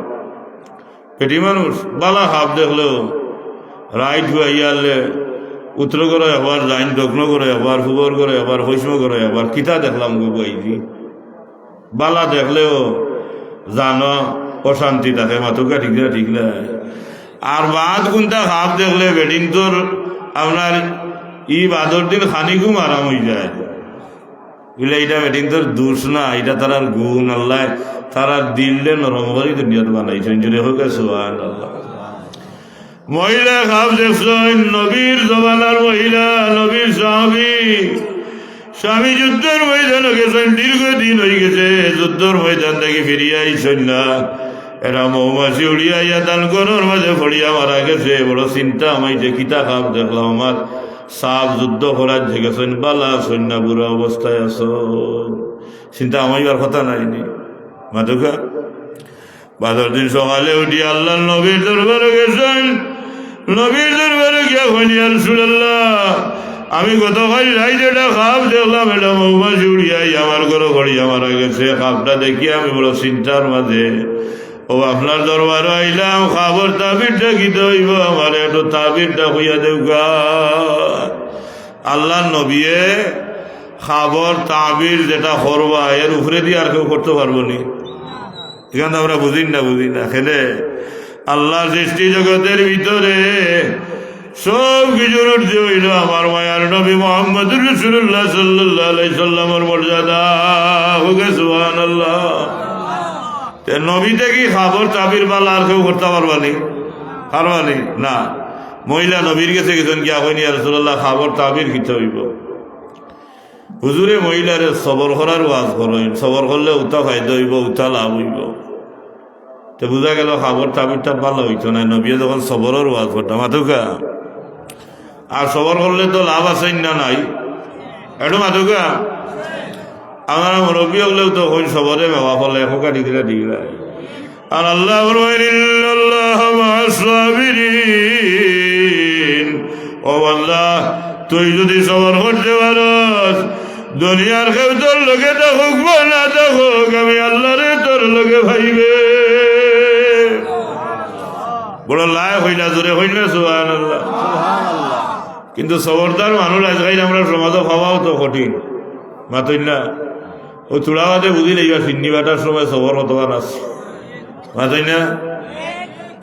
পেটি মানুষ বালা খাপ দেখলো, রাইট হইয়ালে উত্তর করে আবার লাইন দগ্ন করে আবার ফুবর করে আবার হৈষ্ম করে আবার কিতা দেখলাম গো বইছি। বালা দেখলেও জানো অশান্তি থাকে, মাথুকা ঠিক না ঠিক না। আর বাদ কোনটা খাপ দেখলে বেডিং তোর আপনার ই বাদর দিন খানি ঘুম আরাম হয়ে যায়। বুঝলে এটা বেডিং তোর দোষ না, এটা তার গুণ। আল্লাহ তারা দিলে নরম করে দুনিয়াতে বানাইছেন, যদি হোক সুবহানাল্লাহ। মহিলা খাপ দেখছেন, নবীর জমানার মহিলা, নবীর সাহাবী। স্বামী যুদ্ধের ময়দানে গেছেন, দীর্ঘদিন হয়ে গেছে যুদ্ধের ময়দান থেকে ফিরিয়ে আইছেন না। এরা মৌমাছি উড়িয়া ইয়া দান করার মাঝে ফড়িয়া মারা গেছে। বড় চিন্তা আমাইছে, কিতা খাপ দেখলাম। আমার সাপ যুদ্ধ করার যে গেছেন, বালা সৈন্য বুড়া অবস্থায় আছো, চিন্তা আমাইবার কথা নাইনি। মাতুকা বাদর দিন সকালে উঠিয়া আল্লাহ নবীর দরবারে গেছেন। নবীর দরবারে গিয়া কইনি, ইয়া রাসূলুল্লাহ, আমি গতকাল রাইতে এটা খাপ দেখলাম, এটা মৌমাছি উড়িয়াই আমার ঘরে ঘড়িয়া মারা গেছে। খাপটা দেখি আমি বড় চিন্তার মাঝে। ও আপনার দরবারে আইলাম, খাবার তাবিরটা কি হইব, আমার একটু তাবিরটা হইয়া দেউকা। আল্লাহ নবীয়ে খাবার তাবির যেটা করবা এর উপরে দিয়ে আর কেউ করতে পারবো নি? এখানে আমরা বুঝি না খেলে আল্লাহ সৃষ্টি জগতের ভিতরে সব কিছুর ঊর্ধ্বে হইল আমার মায়ার নবী মুহাম্মদুর রাসূলুল্লাহ সাল্লাল্লাহু আলাইহি সাল্লামের মর্যাদা। হোক সুবহানাল্লাহ। নবীতে কি খাবার তাবির বালা আর কেউ করতে পারবানি? না। মহিলা নবীর কাছে গেছেন, কি আপনি ইয়া রাসূলুল্লাহ খাবার তাবির কিতে হইব? হুজুরে মহিলারে সবর করার ওয়াজ করেন, সবর করলে উতা ফায়দা হইব, উতা লাভ হইব। তো বোঝা গেল খাবার তাবিরটা ভালো হইতো না। নবীয়ে যখন সবরের ওয়াজ করতাম মাতুকা, আর সবর করলে তো লাভ আছে না নাই? একটু মাতুকা আমার মুরব্বী হলেও তো হইন সবরে মেওয়া ফলে হোকা ডিগরা ডিগরায় আর আল্লাহ ও আল্লাহ তুই যদি সবর করতে পারস দুনিয়ার কেউ তোর লোকে থাকুক বা না থাকুক আমি আল্লাহ রে তোর লোকে ভাইবে বড় লাই হইলা জোরে হইলা সুবহানাল্লাহ। কিন্তু সবরদার মানুষ আজকাল আমরা সমাজে খাওয়াও তো কঠিন মাতই না ও চূড়াবাদে বুঝি নেই সিন্নি বাটার সময় সবর হতবার আছে মাতই না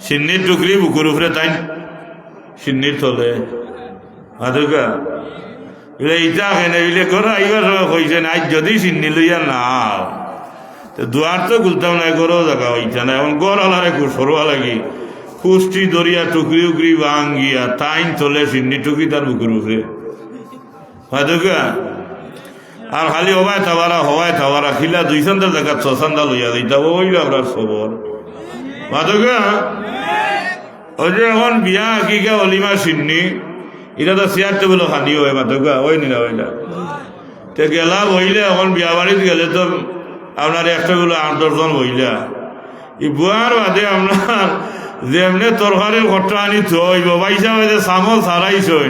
সিন্নির টুকরি বুকুর উপরে তাই সিন্নির তলে মাতুকা এগুলো ইটা খেনে এগুলো করো আইবার কইছেন আজ যদি সিন্নি লইয়া না দুয়ার তো গুলতাম না করো জায়গা হইছে না এখন গড় আলারে সরোয়া লাগি পুষ্টি দরিয়া টুকরি উকরি ভাঙ্গিয়া তাইন তোলে সিন্নি টুকরি তার বুকুর উপরে মাতুকা আর খালি হওয়ায় থাবারা খিলা 2 সান্দাল দেখা 6 সান্দাল লইয়া দিতা ওইল আমরা সবর মাতুকা ওই যে এখন বিয়া আকিকা অলিমা সিন্নি এটা তো চেয়ার টেবিলও খানি হয় মাতুকা ওই নিনা ওইটা তে গেলা বইলে এখন বিয়া বাড়িতে গেলে তো আপনার একটা গুলো 8-10 জন বইলা ই বুয়ার বাদে আপনার যেমনে তরকারির ঘটটা আনি থইব বাইসা বাইসে চামচ হারাইছই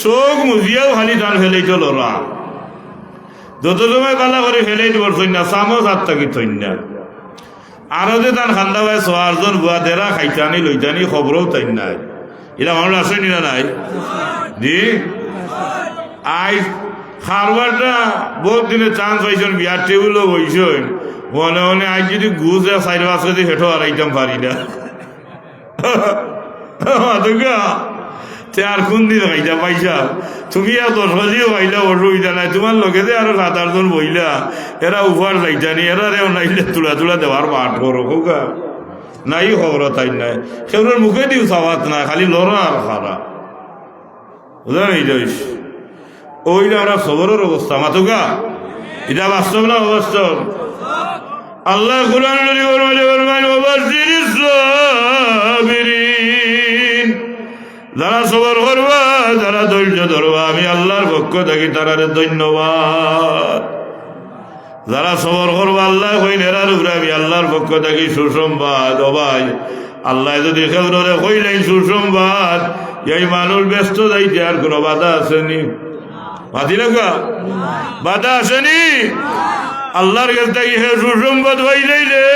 চোখ মুজিয়াও খালি টান ফেলেইতো লড়া যত সময় পালা করে ফেলেই করছই না চামচ হাত থাকি থই না আরো যে তার খান্দা ভাই 4 জন বুয়া দেরা খাইতানি লইতানি খবরও তাই নাই এটা মানুষ আসেনি না নাই জি আই খারবারটা বহুত দিনে চান্স পাইছেন বিয়ার টেবিলও বইছেন মনে মনে আজ যদি গুজ 4-5 কেজি হেঁটো হারাইতাম পারি না আর কোন দিন খাইতা পাইছা তুমি আর 10 বাজিও পাইলা অসুবিধা নাই তোমার লোকে যে আরো 7-8 জন বইলা এরা উপার যাইতানি এরা রেও নাইলে তুলা দেওয়ার পাঠ করো হোকা নাই খবর তাই নাই সেগুলোর মুখে দিও চাওয়াত না খালি লড়া আর খারা বুঝলেন এই যাইস ওইটা আমরা সবরের অবস্থা মাতুকা এটা বাস্তব না অবাস্তব আল্লাহ কুরআন যারা সবর করবা যারা ধৈর্য ধরবা আমি আল্লাহর পক্ষ থাকি তারারে ধন্যবাদ যারা সবর করবা আল্লাহ কইন এরার উপরে আমি আল্লাহর পক্ষ থাকি সুসংবাদ ও ভাই আল্লাহ যদি খেবরে কইলেন সুসংবাদ এই মানুষ ব্যস্ত যাইতে আর কোনো বাধা আসেনি বাধি লাগা বাধা আসেনি আল্লাহর কাছ থেকে হে সুসংবাদ হইলেই রে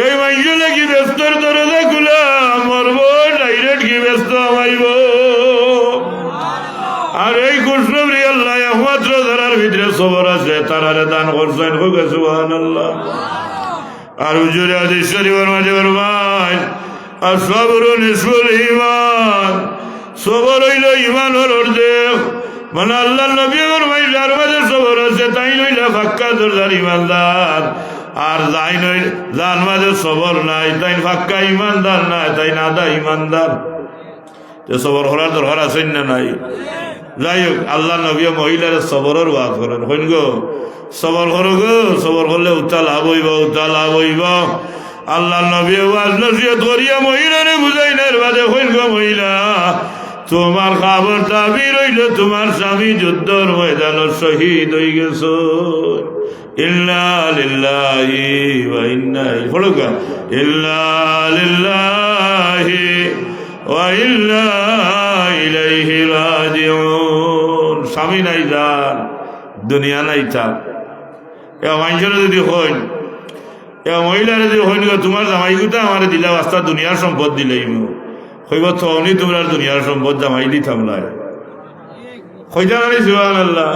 এই মাইলে কি ব্যস্তর দরজা খুলা মরবো ডাইরেক্ট কি ব্যস্ত আমাইব আর এই খুশনবরি আল্লাহ একমাত্র যারার ভিতরে সবর আছে তারারে দান করছেন হোকে সুবহানাল্লাহ। আর হুজুরে হাদিস শরীফের মাঝে ফরমান আর সবরু নিসফুল ঈমান সবর হইল ঈমানের অর্ধেক মানে আল্লাহর নবী ফরমাই যার মাঝে সবর আছে তাই হইল পাক্কা দরজার ঈমানদার আর যাই নই যার মাঝে সবর নাই তাই পাক্কা ঈমানদার নাই তাই নাদা ঈমানদার তো সবর করার দরকার আছে না নাই যাই হোক আল্লাহ নবী মহিলার সবরের ওয়াজ করেন হইন গো সবর করো গো সবর করলে উত্তাল লাভ হইব আল্লাহ নবী ওয়াজ নসিহত করিয়া মহিলারে বুঝাই না বাদে হইন গো মহিলা তোমার খবর দাবি রইল তোমার স্বামী যুদ্ধর ময়দান শহীদ হয়ে গেছ ইল্লা লিল্লাহি ওয়া ইন্না ইলাইহি রাজিউন স্বামী নাই যার দুনিয়া নাই তার মানুষের যদি হইন মহিলার যদি হইন তোমার জামাই গুতা আমার দিলা রাস্তা দুনিয়ার সম্পদ দিলেই হইব তখনই তোমরা দুনিয়ার সম্পদ জামাই দিতাম না হইতা মানে সুবহানাল্লাহ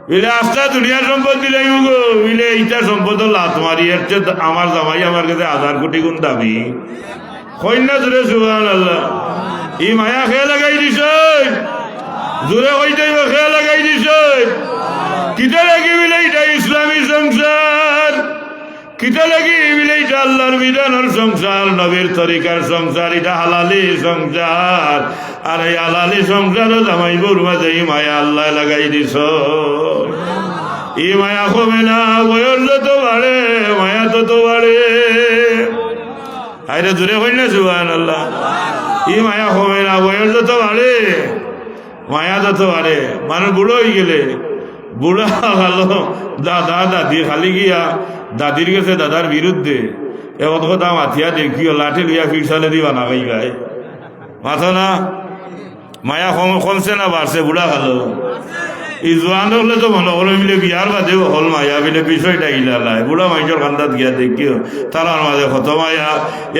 বিলে আস্তা দুনিয়ার সম্পদ দিলেই গো বিলে এইটা সম্পদ লাত মারি আমার জামাই আমার কাছে 1000 কোটি গুণ দামি হইন না জোরে সুবহানাল্লাহ ই মায়া খেয়ে লাগাই দিছ জোরে হইতে খেয়ে লাগাই দিছ কিতা লাগি বিলে এটা ইসলামী সংসার কিতা লাগি বিলে এটা আল্লাহর বিধানের সংসার নবীর তরিকার সংসার এটা হালালি সংসার আর এই হালালি সংসারও জামাই বউর মাঝে ই মায়া আল্লাহ লাগাই দিছ ই মায়া কমে না বয়স যত বাড়ে মায়া তত বাড়ে আরে জোরে হই না সুবহানাল্লাহ ই মায়া কমে না বয়স যত বাড়ে মায়া যত বাড়ে মানুষ বুড়ো হয়ে গেলে বুড়া ভালো দাদা দাদি খালি গিয়া দাদির কাছে দাদার বিরুদ্ধে এমন কথা মাথিয়া দেখিও লাঠি লিয়া ফিরসালে দিবা না ভাই ভাই মাথা না মায়া কমছে না বাড়ছে বুড়া ভালো এই জোয়ান হলে তো মনে হলো মিলে বিয়ার বাদে হল মায়া বিলে বিষয়টা ইলালায় বুড়া মানুষের কান্দাত গিয়া দেখিও তারার মাঝে কত মায়া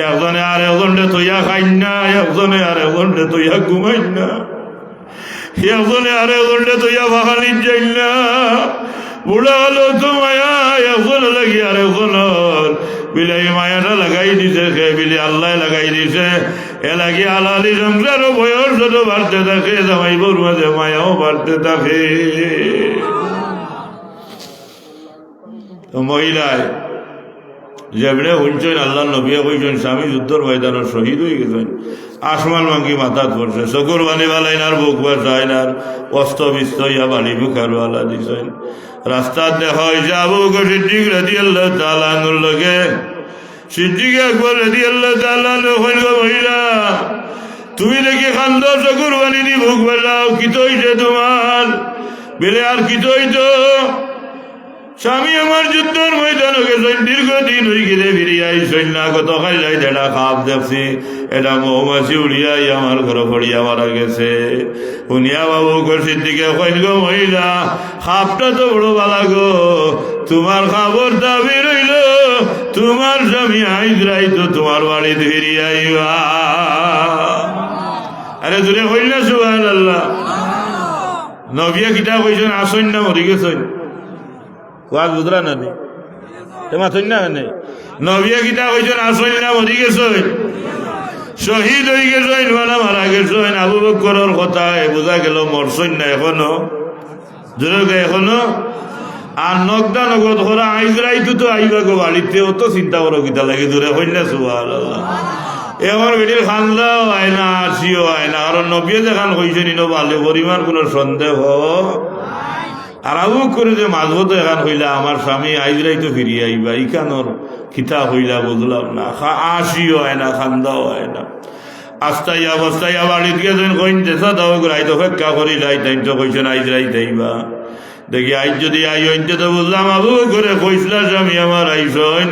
একজনে আর একজনে তৈয়া খাইন না একজনে আর একজনে তৈয়া ঘুমাইন না একজনে আর একজনে তৈয়া বাগানিন যাইন না বুড়া হলো তো মায়া একজন লাগি আর একজনের বিলে এই মায়াটা লাগাই দিছে সে বিলে আল্লাহ লাগাই দিছে এ লাগি আলালি সংসারও বয়স যত বাড়তে থাকে জামাই বউর মাঝে মায়াও বাড়তে থাকে তো মহিলায় যেমনে শুনছেন আল্লাহ নবিয়া কইছেন স্বামী যুদ্ধর ময়দানের শহীদ হয়ে গেছেন আসমান মাঙ্গি মাথাত পড়ছে চকুর বানি বালাইন আর বুক বাসাইন আর অস্ত বিস্ত ইয়া বাড়ি বুকার বালা দিছেন রাস্তার দেখা হয়েছে আবু বকর সিদ্দিক রাদিয়াল্লাহু তাআলা আনহুর লগে সিদ্দিক আকবর রাদিয়াল্লাহু তাআলা আনহু কইল মহিলা তুমি দেখি খান্দ চকুর বানি দি বুক বাসাও কি হইছে তোমার বেলে আর কি হইতো স্বামী আমার যুদ্ধের ময়দানে গেছেন দীর্ঘদিন হয়ে গেলে ফিরিয়ে আইসেন না কত খাইলাই এটা খাপ দেখছি এটা মৌমাছি উড়িয়াই আমার ঘর ফড়িয়া মারা গেছে শুনিয়া বাবু করছির দিকে কইল গো মহিলা খাপটা তো বড় বালা গো তোমার খবর দাবি রইল তোমার স্বামী আইসরাই তো তোমার বাড়িতে ফিরিয়ে আইবা আরে দূরে কইল না সুবহানাল্লাহ নবিয়া কিতা কইছেন আসেন না মরি গেছেন ওয়াজ বুঝরা না নি তোমার থই না নেই নবিয়া কিতা কইছেন আসল না মরি গেছেন শহীদ হয়ে গেছেন মারা মারা গেছেন আবু বকরের কথায় বোঝা গেল মরছেন না এখনো জোরে এখনো আর নগদা নগদ করা আইজরাই তো আইবা গো বাড়িতে অত চিন্তা করো কিতা লাগে দূরে হইল না সুবহানাল্লাহ এখন বেটির খান্দাও হয় না আসিও হয় না কারণ নবিয়া যেখান কইছেন ইনো ভালো পরিমাণ কোনো সন্দেহ আর আবু করে যে মাঝবত এখান হইলা আমার স্বামী আইজরাই তো ফিরিয়ে আইবা ইখানোর খিতা হইলা বুঝলাম না আসিও হয় না খান্দাও হয় না আস্তাইয়া বস্তাইয়া বাড়িতে গেছেন কইন দেশা দাও রাইতো অপেক্ষা করিলাই তাই তো কইছেন আইজরাই যাইবা দেখি আইজ যদি আই হইতে তো বুঝলাম আবু করে কইসলা স্বামী আমার আইসন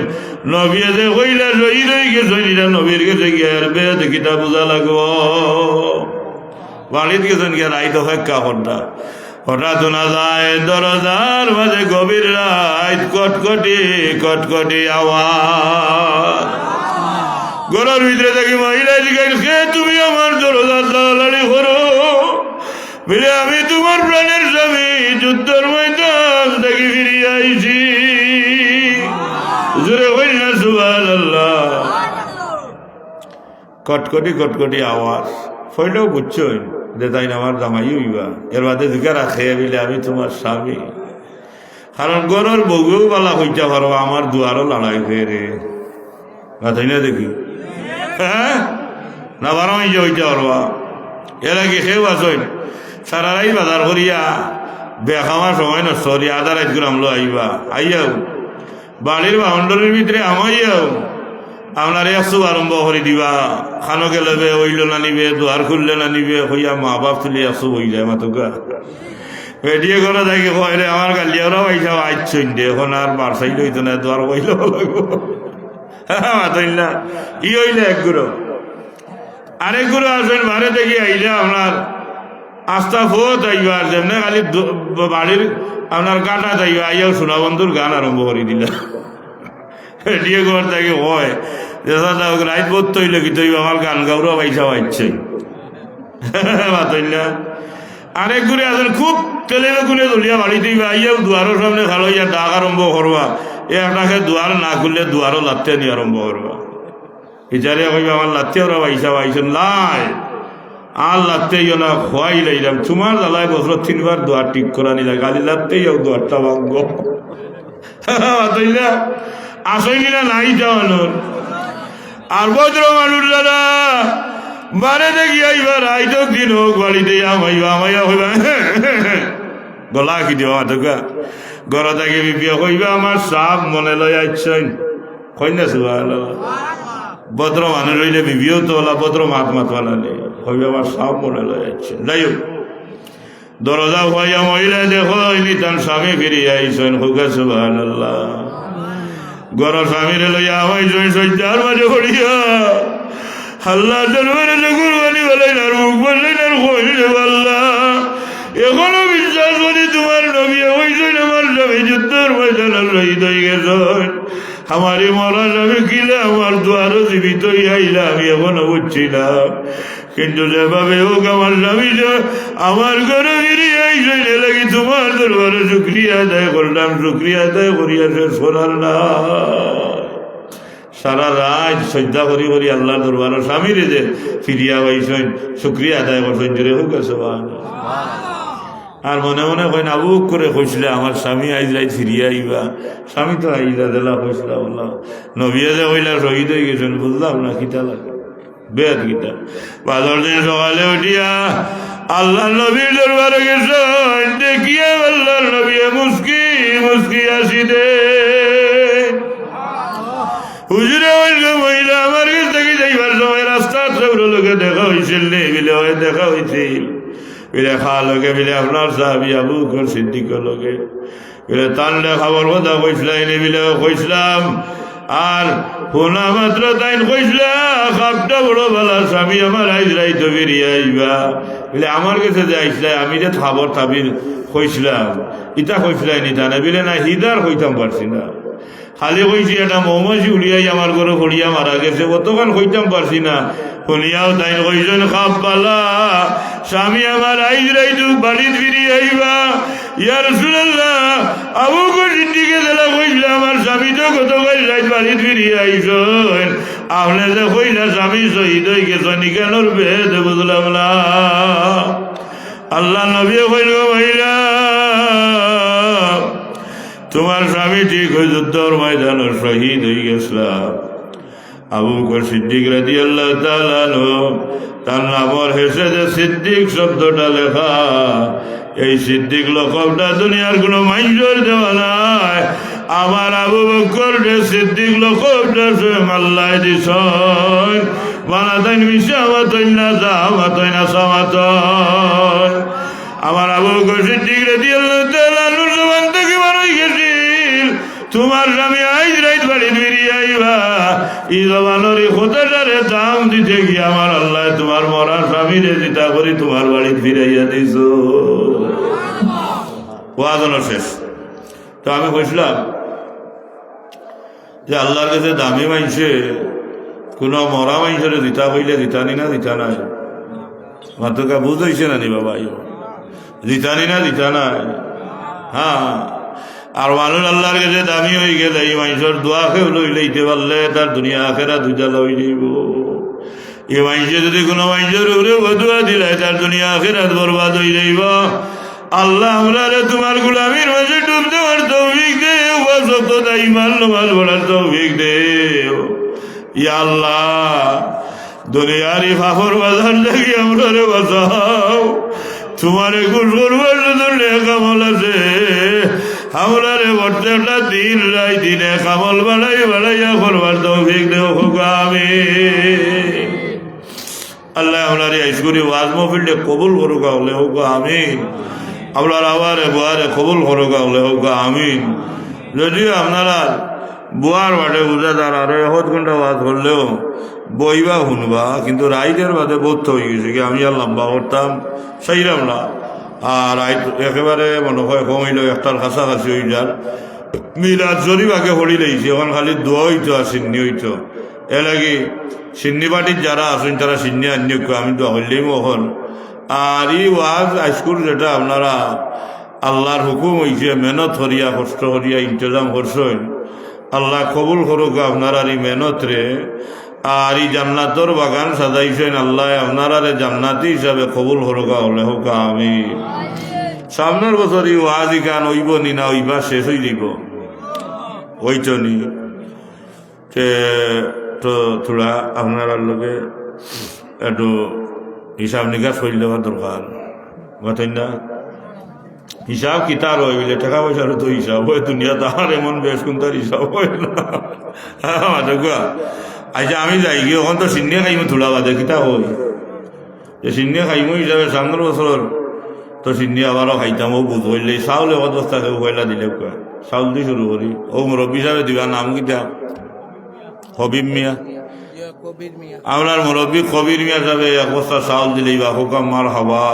নবিয়ে যে কইলা শহীদ হয়ে গেছেন এটা নবীর গেছে গিয়ে দেখি তা বোঝা লাগবো বাড়িতে গেছেন গিয়ে রাইতো অপেক্ষা করতা হঠাৎ না যায় দরজার মাঝে গভীর রাত কটকটি কটকটি আওয়াজ ঘরের ভিতরে থাকি মহিলা জিজ্ঞাসা কে তুমি আমার দরজার দালালি করো বলে আমি তোমার প্রাণের স্বামী যুদ্ধের ময়দান থেকে ফিরিয়ে আইছি জোরে হইল না সুবহানাল্লাহ কটকটি কটকটি আওয়াজ ফইলেও বুঝছই যে তাই আমার জামাই হইবা এর বাদে জিজ্ঞা রাখে বলে আমি তোমার স্বামী কারণ গরর বগুও বালা হইতে পারো আমার দুয়ারও লড়াই হয়ে রে তাই না দেখি হ্যাঁ না বারো মাইজে হইতে পারবা এর আগে সেও আসইন সারারাই বাজার করিয়া বেখামার সময় নষ্ট করিয়া আধা রাত করে আমলো আইবা আইয়াও বাড়ির বাউন্ডারির ভিতরে আমাইয়াও আপনার একশো আরম্ভ করে দিবা খানকে লবে ওইল না নিবে দুয়ার খুললে না নিবে হইয়া মা বাপ তুলি একশো বই যায় মাতুকা বেটিয়ে করে দেখে হয় রে আমার গালিয়ারা পয়সা আইসন দে এখন আর বারসাই লইতো না দুয়ার বইল লাগবো মাতইল না ই হইলে এক গুরু আরেক গুরু আসবেন বারে দেখি আইলে আপনার আস্থা ফোত আইবার যেমনে খালি বাড়ির আপনার গানটা যাইবা আইয়াও সোনা বন্ধুর গান আরম্ভ করে দিলা দিয়ে ঘর থেকে হয় রাইত বোধ তৈল কি তৈব আমার গান গাওরা পয়সা পাইছে বাতইলা আরেক ঘুরে আসেন খুব তেলে গুনে দলিয়া বাড়িতে আইয়াও দুয়ারও সামনে খালো ইয়া ডাক আরম্ভ করবা এ আপনাকে দুয়ার না খুললে দুয়ারও লাত্তে দিয়ে আরম্ভ করবা বিচারে কইবা আমার লাত্তে ওরা পয়সা পাইছেন লাই আর লাগতেই না খোয়াই লাইলাম তোমার জ্বালায় বছর 3 বার দুয়ার ঠিক করা নিলা গালি লাগতেই দুয়ারটা ভাঙ্গ আসই কিনা নাই যাওয়ানোর আর ভদ্র মানুষ দাদা বারে দেখি আইবার আইতো দিন হোক বাড়িতে আমাইবা আমাইয়া হইবা গলা কি দিবা মাতকা ঘর থেকে বিপিয়া কইবা আমার সাপ মনে লই আইছেন কইনা সুবহানাল্লাহ ভদ্র মানুষ হইলে বিবিও তো ভদ্র মাত মাতওয়ালা নেই হইবে আমার সাপ মনে লই আইছেন যাই হোক দরজা হইয়া মহিলা দেখো তার স্বামী ফিরিয়া আইসেন হুকা সুবহানাল্লাহ গর স্বামীরে লইয়া আইসেন সজ্জার মাঝে পড়িয়া আল্লাহ দরবারে যখন বলি বলেন আর মুখ বললেন আর কইলেন আল্লাহ এখনো বিশ্বাস করি তোমার নবী হইছেন আমার স্বামী যুদ্ধের ময়দানে শহীদ হয়ে গেছেন আমারই মরা স্বামী কিলে আমার দুয়ারও জীবিত আইলা আমি এখনো বুঝছিলাম কিন্তু যেভাবে হোক আমার স্বামী আমার ঘরে ফিরিয়ে আইসেন লাগি তোমার দরবারে শুক্রিয়া আদায় করলাম শুক্রিয়া আদায় করিয়া শেষ করার না সারা রাত শ্রদ্ধা করি করি আল্লাহ দরবারে স্বামীরে যে ফিরিয়া পাইছেন শুক্রিয়া আদায় করছেন জোরে হোক আর মনে মনে কইন আবুক করে কইসলে আমার স্বামী আইজ রাইত ফিরিয়া আইবা স্বামী তো আইলা দিলা কইসলা বললাম নবিয়া যে কইলা শহীদ হয়ে গেছেন বুঝলাম না কিতা লাগে বেদ গীতা বাদর দিন সকালে উঠিয়া আল্লাহ নবীর দরবারে গেছেন দেখিয়া আল্লাহ নবী মুস্কি মুস্কি আসি দে হুজুরে মহিলা আমার কাছ থেকে যাইবার সময় রাস্তা লোকে দেখা হয়েছিল বিলে দেখা হয়েছিল বিলে খাওয়া লোকে বিলে আপনার সাহাবি আবু বকর সিদ্দিকের লোকে বিলে তানলে খাবার কথা কইসলাই বিলে কইসলাম আর শোনা মাত্র তাই কইসলা খাপটা বড় ভালা স্বামী আমার আইজ রাইত বেরিয়ে আইবা বলে আমার কাছে যে আইসলাই আমি যে খাবার তাবির কইসলাম ইটা কইসলাই নি জানা বিলে না হিদার কইতাম পারছি না খালি কইছি একটা মৌমাছি উড়িয়াই আমার ঘরে ফড়িয়া মারা গেছে কতক্ষণ কইতাম পারছি না শুনিয়াও তাই কইছেন খাপ পালা স্বামী আমার আইজ রাইত বাড়িত ফিরিয়ে আইবা ইয়া রাসূলুল্লাহ আবু বকর সিদ্দিকে দিলা কইলা আমার স্বামী তো গতকাল রাত বাড়িত ফিরিয়ে আইছেন আপনি যে কইলা স্বামী শহীদ হয়ে গেছেন কেনর বেদ বুঝলাম না আল্লাহ নবী কইল মহিলা তোমার স্বামী ঠিক হয়ে যুদ্ধর ময়দানে শহীদ হয়ে গেছিলাম আবু বকর সিদ্দিক রাদিয়াল্লাহু তাআলা তার নামর হেসে যে সিদ্দিক শব্দটা লেখা এই সিদ্দিক লকবটা দুনিয়ার কোনো মানুষের দেওয়া নাই আমার আবু বকর সিদ্দিক লকবটা স্বয়ং আল্লাহ দিছেন বানাতেন মিশা মাতইন না যা মাতইন না সামাতন আমার আবু বকর সিদ্দিক রাদিয়াল্লাহু তাআলা জবান থেকে বার হয়ে গেছিল তোমার স্বামী আইজ রাইত বাড়ি ফিরিয়ে আইবা এই জবানের খোদাটারে দাম দিতে গিয়ে আমার আল্লাহ তোমার মরার স্বামীরে চিতা করি তোমার বাড়ি ফিরাইয়া দিছ ওয়াজনও শেষ তো আমি কইছিলাম যে আল্লাহর কাছে দামি মাইছে কোনো মরা মাইছের দিতা কইলে দিতানি না দিতা নাই মাত্রকা বুঝ হয়েছে না নি বাবা দিতানি না দিতা নাই হ্যাঁ আর মানুষ আল্লাহর কাছে দামি হয়ে গেলে এই মানুষের দোয়া খেয়ে লইতে পারলে তার দুনিয়া আখেরা দুইটা লই দিব এই মানুষে যদি কোনো মানুষের উপরে বদুয়া দিলে তার দুনিয়া আখেরাত বরবাদ হয়ে যাইব আল্লাহ আমরা তোমার গোলামির মাঝে ডুব দেওয়ার তৌফিক দে সত্যতা ইমান নমাজ পড়ার তৌফিক দে ইয়া আল্লাহ দুনিয়ার এই ফাফর বাজার থেকে আমরা বাঁচাও তোমারে খুশ করবার জন্য কামল আছে আমরা প্রত্যেকটা দিন রাই দিনে কামল বাড়াইয়া করবার তৌফিক দেও আমি আল্লাহ আমরা আইস করি ওয়াজ মাহফিলটা কবুল করুক হলে হোক আমিন আপনার আবারে বুয়ারে কবুল করুক হলে হোক আমিন যদিও আপনারা বুয়ার মাঠে বুঝাদার আর 1 ঘন্টা ওয়াজ করলেও বইবা শুনবা কিন্তু রাইডের বাদে বোধ হয়ে গেছে কি আমি আর লম্বা করতাম সেইরাম না আর একেবারে মনে হয় কমিল একটার কাছাকাছি হয়ে যার মিলাদ শরীফ আগে হরি লাগছে এখন খালি দোয়া হইতো আর সিন্নি হইতো এ লাগি সিন্নি পার্টির যারা আসেন তারা সিন্নি আনি আমি দোয়া হইলেই মহন আর এই ওয়াজ হাইস্কুল যেটা আপনারা আল্লাহর হুকুম হয়েছে মেহনত করিয়া কষ্ট করিয়া ইন্তজাম করছেন আল্লাহ কবুল করুক আপনারা এই মেহনত রে আর এই জান্নাতর বাগান সাজাইছেন আল্লাহ আপনারা জান্নাতি হিসাবে কবুল হরকা হলে হোক আমি সামনের বছর এই ওয়াজি গান হইব নি না হইবা শেষ হয়ে যাব হইতো নি তো থোড়া আপনার লোকে একটু হিসাব নিকাশ করে দেওয়ার দরকার বুঝতেন না হিসাব কি তার হয় বলে টাকা পয়সার তো হিসাব হয় দুনিয়া তাহার এমন বেশ কোন তার হিসাব হয় না আচ্ছা আমি যাই গিয়ে ওখান তো সিন্নিয়া খাইমো থোড়া বাদে কিতা হই যে সিন্নিয়া খাইমো হিসাবে সামনের বছর তো সিন্নি আবারও খাইতাম ও বুঝ হইলে চাউলে অবস্থা কেউ পয়লা দিলে কয় চাউল দিয়ে শুরু করি ও মুরব্বী হিসাবে দিবা নাম কিতা হবিব মিয়া আপনার মুরব্বী কবির মিয়া যাবে এক বস্তা চাউল দিলেই বা হুকাম মার হবা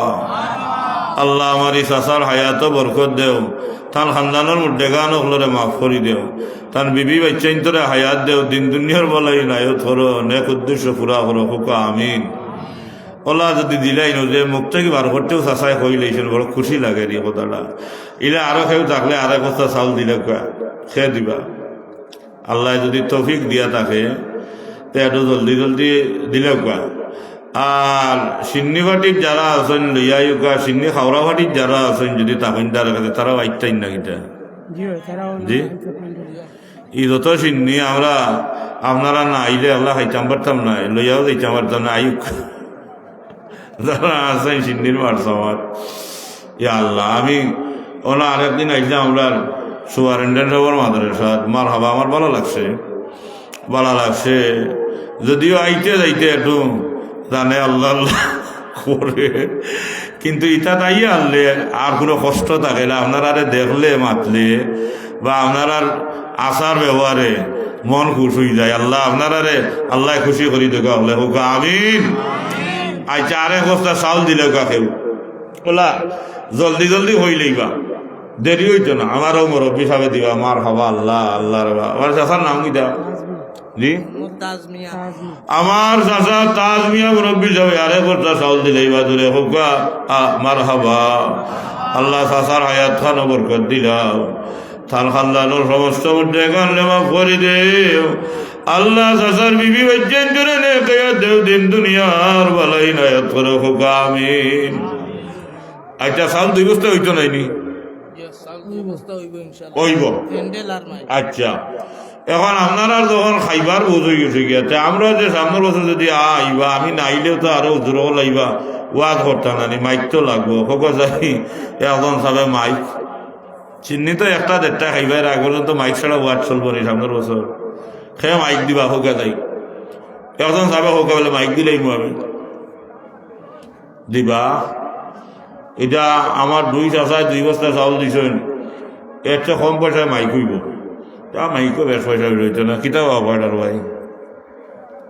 আল্লাহ আমার এই চাচার হায়াত বরকত দেও তার খানদানোর মধ্যে গান হলরে মাফ করি দেও তার বিবি বাচ্চাইন তোরে হায়াত দেও দিন দুনিয়ার বলাই নাই ধরো নেক উদ্দেশ্য পুরা করো হুকা আমিন ওলা যদি দিলাই নো যে মুখ থেকে বার করতেও চাচাই কইলেছেন বড় খুশি লাগে রে কথাটা ইলে আরো কেউ থাকলে আর এক বস্তা চাউল দিলে খেয়ে দিবা আল্লাহ যদি তৌফিক দিয়া থাকে তো একটু জলদি জলদি দিলে আর সিন্নি ভাটির যারা আছেন লইয়াই সিন্নি খাওয়া ভাটির যারা আছেন যদি তাহলে তার কাছে তারাও আইতাই না কিটা জি ই যত সিন্নি আমরা আপনারা না আইলে আল্লাহ খাইতাম পারতাম না লইয়াও যাইতাম পারতাম না আয়ুক যারা আছেন সিন্নির মারছ আমার ইয়া আল্লাহ আমি ওনা আরেকদিন আইলাম আমরা সুপারিনটেন্ডেন্ট সবার মাদ্রাসাত মার হাবা আমার ভালো লাগছে যদিও আইতে যাইতে একটু জানে আল্লাহ আল্লাহ করে কিন্তু ইটা তাইয়ে আনলে আর কোনো কষ্ট থাকে না আপনার আরে দেখলে মাতলে বা আপনার আর আচার ব্যবহারে মন খুশ হয়ে যায় আল্লাহ আপনার আরে আল্লাহ খুশি করি দেখা হলে হোক আমিন আচ্ছা আরেক বস্তা চাউল দিলে কেউ বলা জলদি জলদি হইলেই বা দেরি হইতো না আমারও মুরব্বী সাহেব দিবা মার হবা আল্লাহ আল্লাহ রবা আমার চাচার নাম কি দাও জি আমার চাচা তাজ মিয়া মুরব্বী সাহেব আরে বস্তা চাউল দিলেই বা দূরে হোকা মার হবা আল্লাহ চাচার হায়াত খান বরকত দিলাম তার খানদানোর সমস্ত মধ্যে কানলে মাফ করে দেও আল্লাহ চাচার বিবি বাচ্চান জন্য নেকে দেও দিন দুনিয়ার বালাই নায়াত করে হোকা আমিন আচ্ছা চাউল 2 বস্তা হইতো নাইনি হইব আচ্ছা এখন আপনারা যখন খাইবার বোঝ হয়ে গেছে গিয়ে আমরা যে সামনের বছর যদি আইবা আমি নাইলেও তো আরো জোর লাইবা ওয়াজ করতাম না মাইক তো লাগবো হোক যাই এখন সবে মাইক চিনি তো 1-1.5টা খাইবার আগে তো মাইক ছাড়া ওয়াজ চলবো নি সামনের বছর খেয়ে মাইক দিবা হোক যাই এখন সবে হোক বলে মাইক দিলেই আমি দিবা এটা আমার 2 চাচায় 2 বস্তা চাউল দিছেন এর চেয়ে কম পয়সায় মাইক হইব তা মাইকও বেশ পয়সা রইত না কিতাব অপার ভাই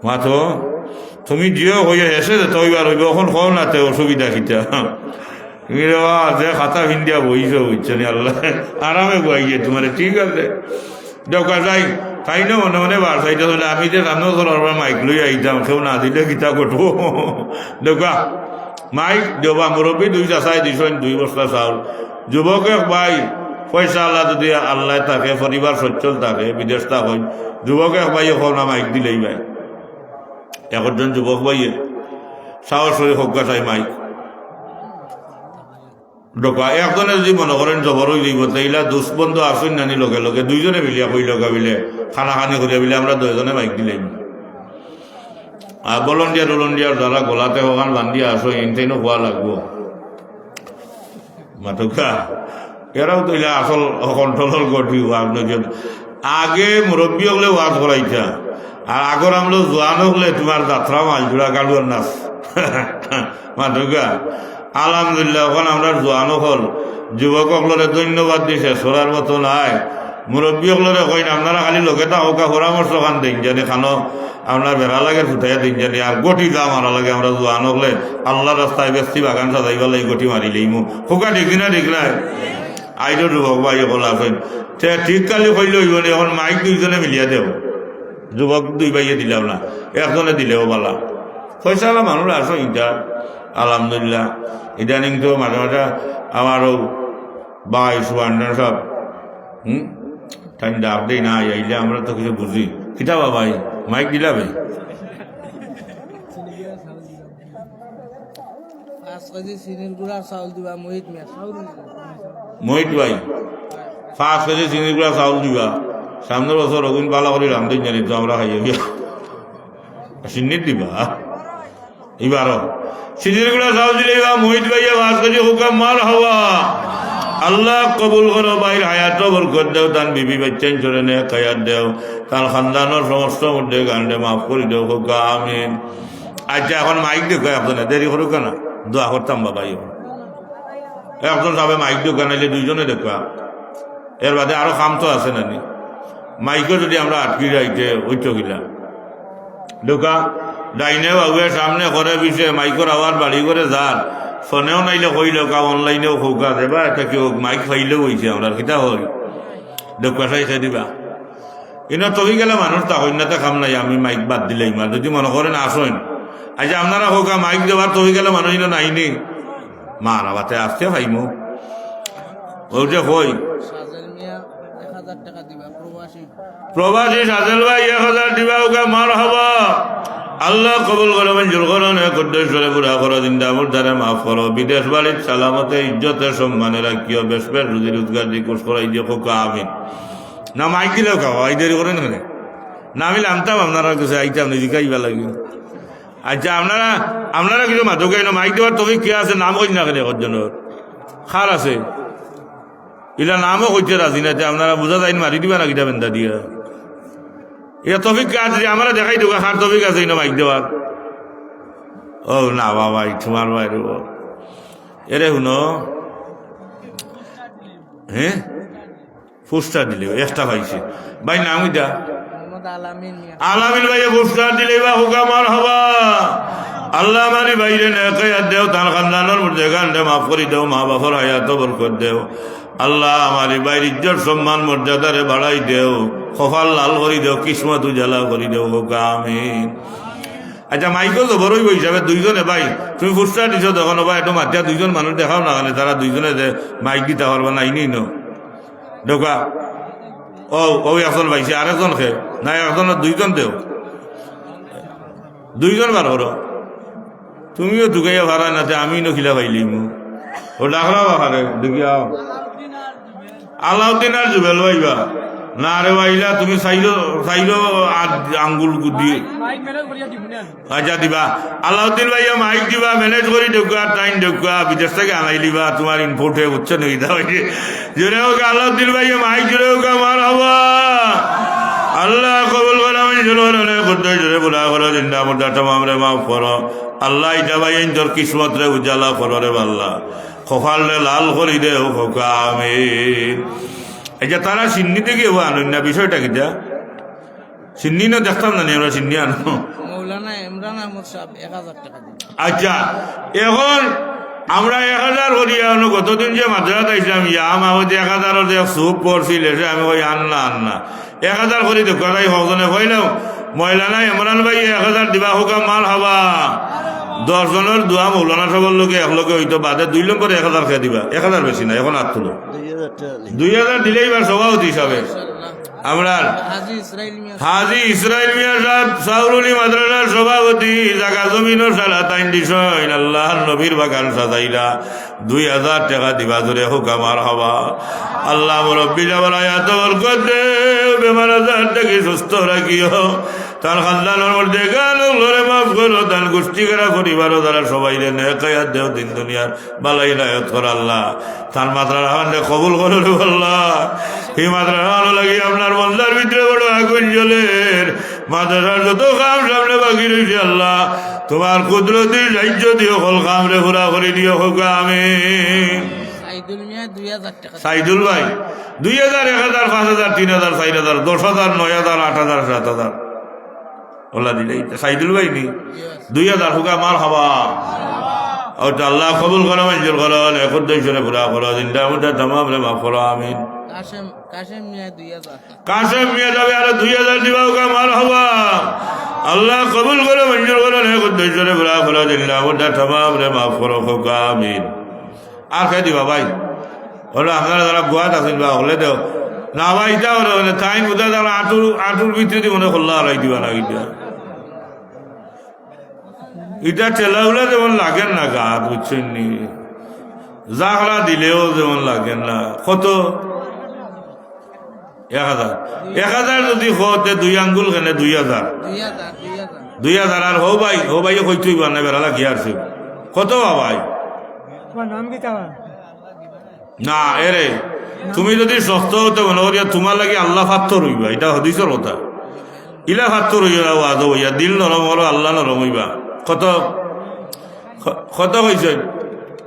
মাথো তুমি জিও হইয়া এসে তো ওইবার হইব এখন কম না তে অসুবিধা কিতা যে খাতা ভিন্দিয়া বইছ বুঝছো নি আল্লাহ আরামে বইয়ে তোমার ঠিক আছে দেখা যাই তাই না মনে মনে বার চাইতে হলে আমি যে সামনে ঘর মাইক লই আইতাম কেউ না দিলে কিতা করবো দেখা মাইক দেবা মুরব্বী 2 চাচাই দিছেন 2 বস্তা চাউল যুবক ভাই পয়সা আল্লাহ যদি আল্লাহ থাকে পরিবার সচ্ছল থাকে বিদেশ থাকে যুবক ভাই এখন মাইক দিলেই ভাই একজন যুবক ভাইয়ে সাহস হয়ে হোক চাই মাইক ডকা একজনে যদি মনে করেন জবর হয়ে যাইব তাইলা 2 বন্ধু আসুন নানি লগে লগে 2 জনে মিলিয়া কই লগা বিলে খানা খানি করিয়া বিলে আমরা 2 জনে মাইক দিলেই আর ভলন্টিয়ার যারা গোলাতে ওখান বান্ধিয়া আসো এনতেইনও হওয়া লাগবো মাতুকা এরাও তো আসল কন্ট্রোল করবি আগে মুরব্বী হলে ওয়াজ করাইতা আর আগর আমরা জোয়ান হলে তোমার যাত্রা মাছ জোড়া গাড়ুয়ার নাচ মাতুকা আলহামদুলিল্লাহ ওখানে আমরা জোয়ান হল যুবক সকলরে ধন্যবাদ দিছে সরার মতো নাই মুরব্বী সকলরে কই আপনারা খালি লোকে তা ওকা পরামর্শ খান দিন জানি খানো আপনার বেড়া লাগে ফুটাইয়া দিন জানি আর গটি যা মারা লাগে আমরা জোয়ান হলে আল্লাহ রাস্তায় বেশি বাগান সাজাইবার লাগে গটি মারিলেই মু খোকা ঠিক না ঠিক নাই আইডো যুবক ভাই সকল আছেন ঠিক কালি কইলে হইব না এখন মাইক 2 জনে মিলিয়া দেব যুবক 2 ভাইয়ে দিলাম না একজনে দিলেও বালা পয়সা মানুষ আসো ইটা আলহামদুলিল্লাহ ইদানিং তো মাঝে মাঝে আমারও ভাই সুবান্ডার সব তাই ডাক দেই না আইলে আমরা তো কিছু বুঝি কিতা ভাই মাইক দিলা ভাই 5 কেজি চিনির গুড়া চাউল দিবা মহিত ভাই 5 কেজি চিনির গুড়া চাউল দিবা সামনের বছর অগুন পালা করে রামদিন জানি তো আমরা খাইয়া গিয়া চিনির দিবা এবারও চিনির গুড়া চাউল দিলে মহিত ভাইয়া 5 কেজি হুকাম মার হওয়া আল্লাহ কবুল করো ভাইয়ের হায়াত বরকত দেও তার বিবি বাচ্চান চলে নে হায়াত দেও তার খানদানোর সমস্ত মধ্যে গান্ডে মাফ করে দেও হুকা আমিন আচ্ছা এখন মাইক দেখো আপনার দেরি করুক না দোয়া করতাম বাবা একজন যাবে মাইক দোকান আইলে দুইজনে দেখবা এর বাদে আরো কাম তো আছে নানি মাইকও যদি আমরা আটকি যাইতে হইতো কিলা ঢোকা ডাইনে বাবুয়ে সামনে করে বিষে মাইকর আওয়াজ বাড়ি করে যার ফোনেও নাইলে কইল কা অনলাইনেও খৌকা দেবা এটা কেউ মাইক ফাইলেও হয়েছে আমরা কিতা হই ঢোকা চাইছে দিবা কিন্তু তবে গেলে মানুষ তা হইনাতে খাম নাই আমি মাইক বাদ দিলে ইমার যদি মনে করেন আসেন আচ্ছা আপনারা হোকা মাইক দেওয়ার তবে গেলে মানুষ নাইনি মা রাবাতে আসতে ভাইমু ওই যে হই সাজেল মিয়া 1000 টাকা দিবা প্রবাসী প্রবাসী সাজেল ভাই 1000 দিবা ওকে মার হবা আল্লাহ কবুল করো মঞ্জুর করো না কুদ্দুসরে পুরা করো জিন্দা মুর্দারে মাফ করো বিদেশ বাড়ির সালামতে ইজ্জতে সম্মানে রাখিও বেশ বেশ রুজি রোজগার দিয়ে কোর্স করাই দিয়ে খোকা আমিন না মাইক দিলেও খাওয়া এই দেরি করেন কেন না আমি আনতাম আপনারা কাছে আইতাম নিজে খাইবা লাগবে আচ্ছা আপনারা কিছু মাধুকে মাইক দেওয়ার তবে কে আছে নাম কই না কেন একজন খার আছে এটা নামও কইতে রাজি না আপনারা বোঝা যায় মারি দিবা না কিটা বেন্দা দিয়া এটা তফিক আছে আমরা দেখাই দেবো খার তফিক আছে মাইক দেওয়ার ও না বাবা তোমার বাইরে এরে শুনো হ্যাঁ পোস্টার দিলে একটা পাইছে ভাই নাম এটা মোহাম্মদ আলামিন মিয়া আলামিন ভাইয়া পোস্টার দিলে বা হুকা মার হবা আল্লাহ মারি বাইরে নেকায়াত দেও তার খানদানোর মধ্যে গানটা মাফ করি দেও মা বাবার হায়াত বরকত দেও আল্লাহ আমারি বাইর ইজ্জত সম্মান মর্যাদারে বাড়াই দেও কপাল লাল করি দেও কিসমত উজালা করি দেও হুকা আমিন আচ্ছা মাইকেল তো বড়ই হিসাবে দুইজনে ভাই তুমি পোস্টার দিছো তখন ভাই একটু মাতিয়া দুইজন মানুষ দেখাও না কেন তারা দুইজনে যে মাইক দিতে পারবে না ইনি নো ঢোকা ও ওই একজন পাইছে আরেকজন খে না একজন দুইজন দেও দুইজন বার করো তুমিও ঢুকাইয়া ভাড়া না আমি নখিলা পাইলি ও ডাকরা বাহারে ঢুকিয়া আলাউদ্দিন আর জুবেল ভাইবা না রে ভাইলা তুমি চাইলো আঙ্গুল দিয়ে আচ্ছা দিবা আলাউদ্দিন ভাইয়া মাইক দিবা ম্যানেজ করি ঢুকা টাইম ঢুকা বিদেশ থেকে আনাই দিবা তোমার ইনপুটে উঠছে নাকি তাহলে জোরে হোক আলাউদ্দিন ভাইয়া মাইক জোরে হোক আমার হবা আল্লাহ কবুল করা জোরে বুলা করো জিন্দা মুর্দা তামামরে মাফ করো আল্লাহ ইটা ভাই তোর কিসমত রে উজালা করো রে আল্লাহ কপাল রে লাল করি দে হোকা আমিন আচ্ছা তারা সিন্নিতে গিয়ে আনুন না বিষয়টা কিটা সিন্নি না দেখতাম না আমরা সিন্নি আনো মৌলানা ইমরান আহমদ সাহেব 1000 টাকা দিবা আচ্ছা এখন আমরা 1000 করি গতদিন যে মাদ্রাসাত আইছিলাম আমাকে 1000 সুপ পড়ছিল আমি কই আন্না 1000 করি তো কথাই হজনে কইলাম মৌলানা ইমরান ভাই 1000 দিবা হুকা মাল হবা 10 জনের দোয়া মৌলানা সবার লোকে এক লোকে হইতো বাদে 2 নম্বর 1000 খেয়ে দিবা 1000 বেশি না এখন 8 তুলো 2000 দিলেই বার সভাপতি হিসাবে আমরা হাজি ইসরাইল মিয়া সাহেব সাউরুলি মাদ্রাসার সভাপতি জায়গা জমিনও সারা তাইন দিস আল্লাহর নবীর বাগান সাজাইলা 2000 টাকা দিবা জোরে হুকামার হবা আল্লাহ মুরব্বী যাবার আয়াত বরকত দে বেমার আজার থেকে সুস্থ রাখিও তার খানদানের মধ্যে গান ঘরে মাফ করো তার গোষ্ঠী করা পরিবারও তারা সবাই রে নেকায়াত দেও দিন দুনিয়ার বালাই নায়ত কর আল্লাহ তার মাত্রার হান্ডে কবুল করো রে আল্লাহ এই মাত্রার হানো লাগি আপনার মন্দার ভিতরে বড় আগুন জ্বলের মাদ্রাসার যত কাম সামনে বাকি রয়েছে আল্লাহ তোমার কুদরতির রাজ্য দিও কল কাম রে ঘোরা করে দিও হোক আমিন সাইদুল মিয়া 2000 টাকা সাইদুল ভাই 2000 1000 5000 3000 4000 10000 9000 8000 7000 ওলা দিলে সাইদুল ভাই নি 2000 হুকা মার হবা ওটা আল্লাহ কবুল করো মঞ্জুর করো নেকুদ দইশনে পুরা করো জিন্দা মুদা तमाम রে মাফ করো আমিন কাশেম মিয়া 2000 কাশেম মিয়া যাবে আর 2000 দিবা হুকা মার হবা আল্লাহ কবুল করো মঞ্জুর করো নেকুদ দইশনে পুরা করো জিন্দা মুদা तमाम রে মাফ করো হুকা আমিন আর কে দিবা ভাই ওরা আপনারা যারা গোয়াত আছেন বা হলে দেও না ভাই এটা ওরা তাই মুদা যারা আটুর ভিতরে দিব না খোল্লা হারাই দিবা না এটা ঠেলাগুলা যেমন লাগেন না গাছ বুঝছেন নি জাগলা দিলেও যেমন লাগেন না কত 1000 যদি হতে 2 আঙ্গুল কেনে 2000 2000 আর হো ভাই কইতেই বা না বেড়ালা কি আর কত ভাই না এরে তুমি যদি সস্ত হতে মনে করিয়া তোমার লাগে আল্লাহ ফাত্তর হইবা এটা হদিসর কথা ইলা ফাত্তর হইয়া ওয়াজ হইয়া দিল নরম হলো আল্লাহ নরম হইবা কত কত হয়েছে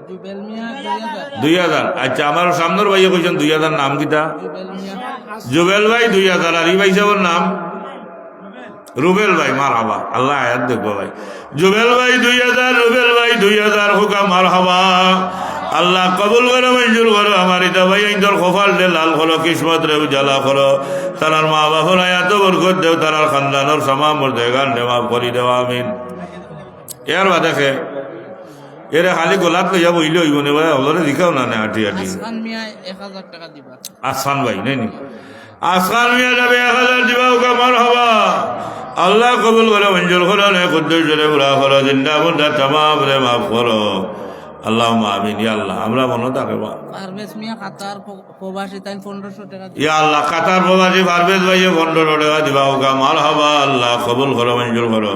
জুবেল মিয়া 2000 2000। আচ্ছা আমার সামনের ভাইয়ে কইছেন 2000 নাম কিতা? জুবেল মিয়া জুবেল ভাই 2000 আর এই ভাই সাহেবের নাম রুবেল ভাই। মারহাবা, আল্লাহ আয়াত দেখবো ভাই। জুবেল ভাই 2000, রুবেল ভাই 2000 হুকা মারহাবা। আল্লাহ কবুল করো, মঞ্জুর করো। আমার ইতা ভাই ইন্দর কপাল দে লাল করো, কিসমত রে উজালা করো। তারার মা বাবার এত বরকত দেও, তারার খানদানোর সমা মুর্দেগান নেওয়া করি দেওয়া আমিন। এর বাদে খে এরে খালি গোলাপ লইয়া বইলে হইব নে ভাই, ওগুলো দিখাও না না আটি আটি। আসমান মিয়া 1000 টাকা দিবা। আসখান ভাই নেই নি, আসখান মিয়া যাবে 1000 দিবা হুকা মারহাবা। আল্লাহ কবুল করো, মঞ্জুর করো, নে কুদ্দুস জোরে পুরা করো, জিন্দা মুর্দা তামাম রে মাফ করো। আল্লাহুম্মা আমিন। ইয়া আল্লাহ আমরা মনে থাকবা। পারভেজ মিয়া কাতার প্রবাসী তাই 1500 টাকা দিবা। ইয়া আল্লাহ কাতার প্রবাসী পারভেজ ভাইয়ে 1500 টাকা দিবা হুকা মারহাবা। আল্লাহ কবুল করো, মঞ্জুর করো,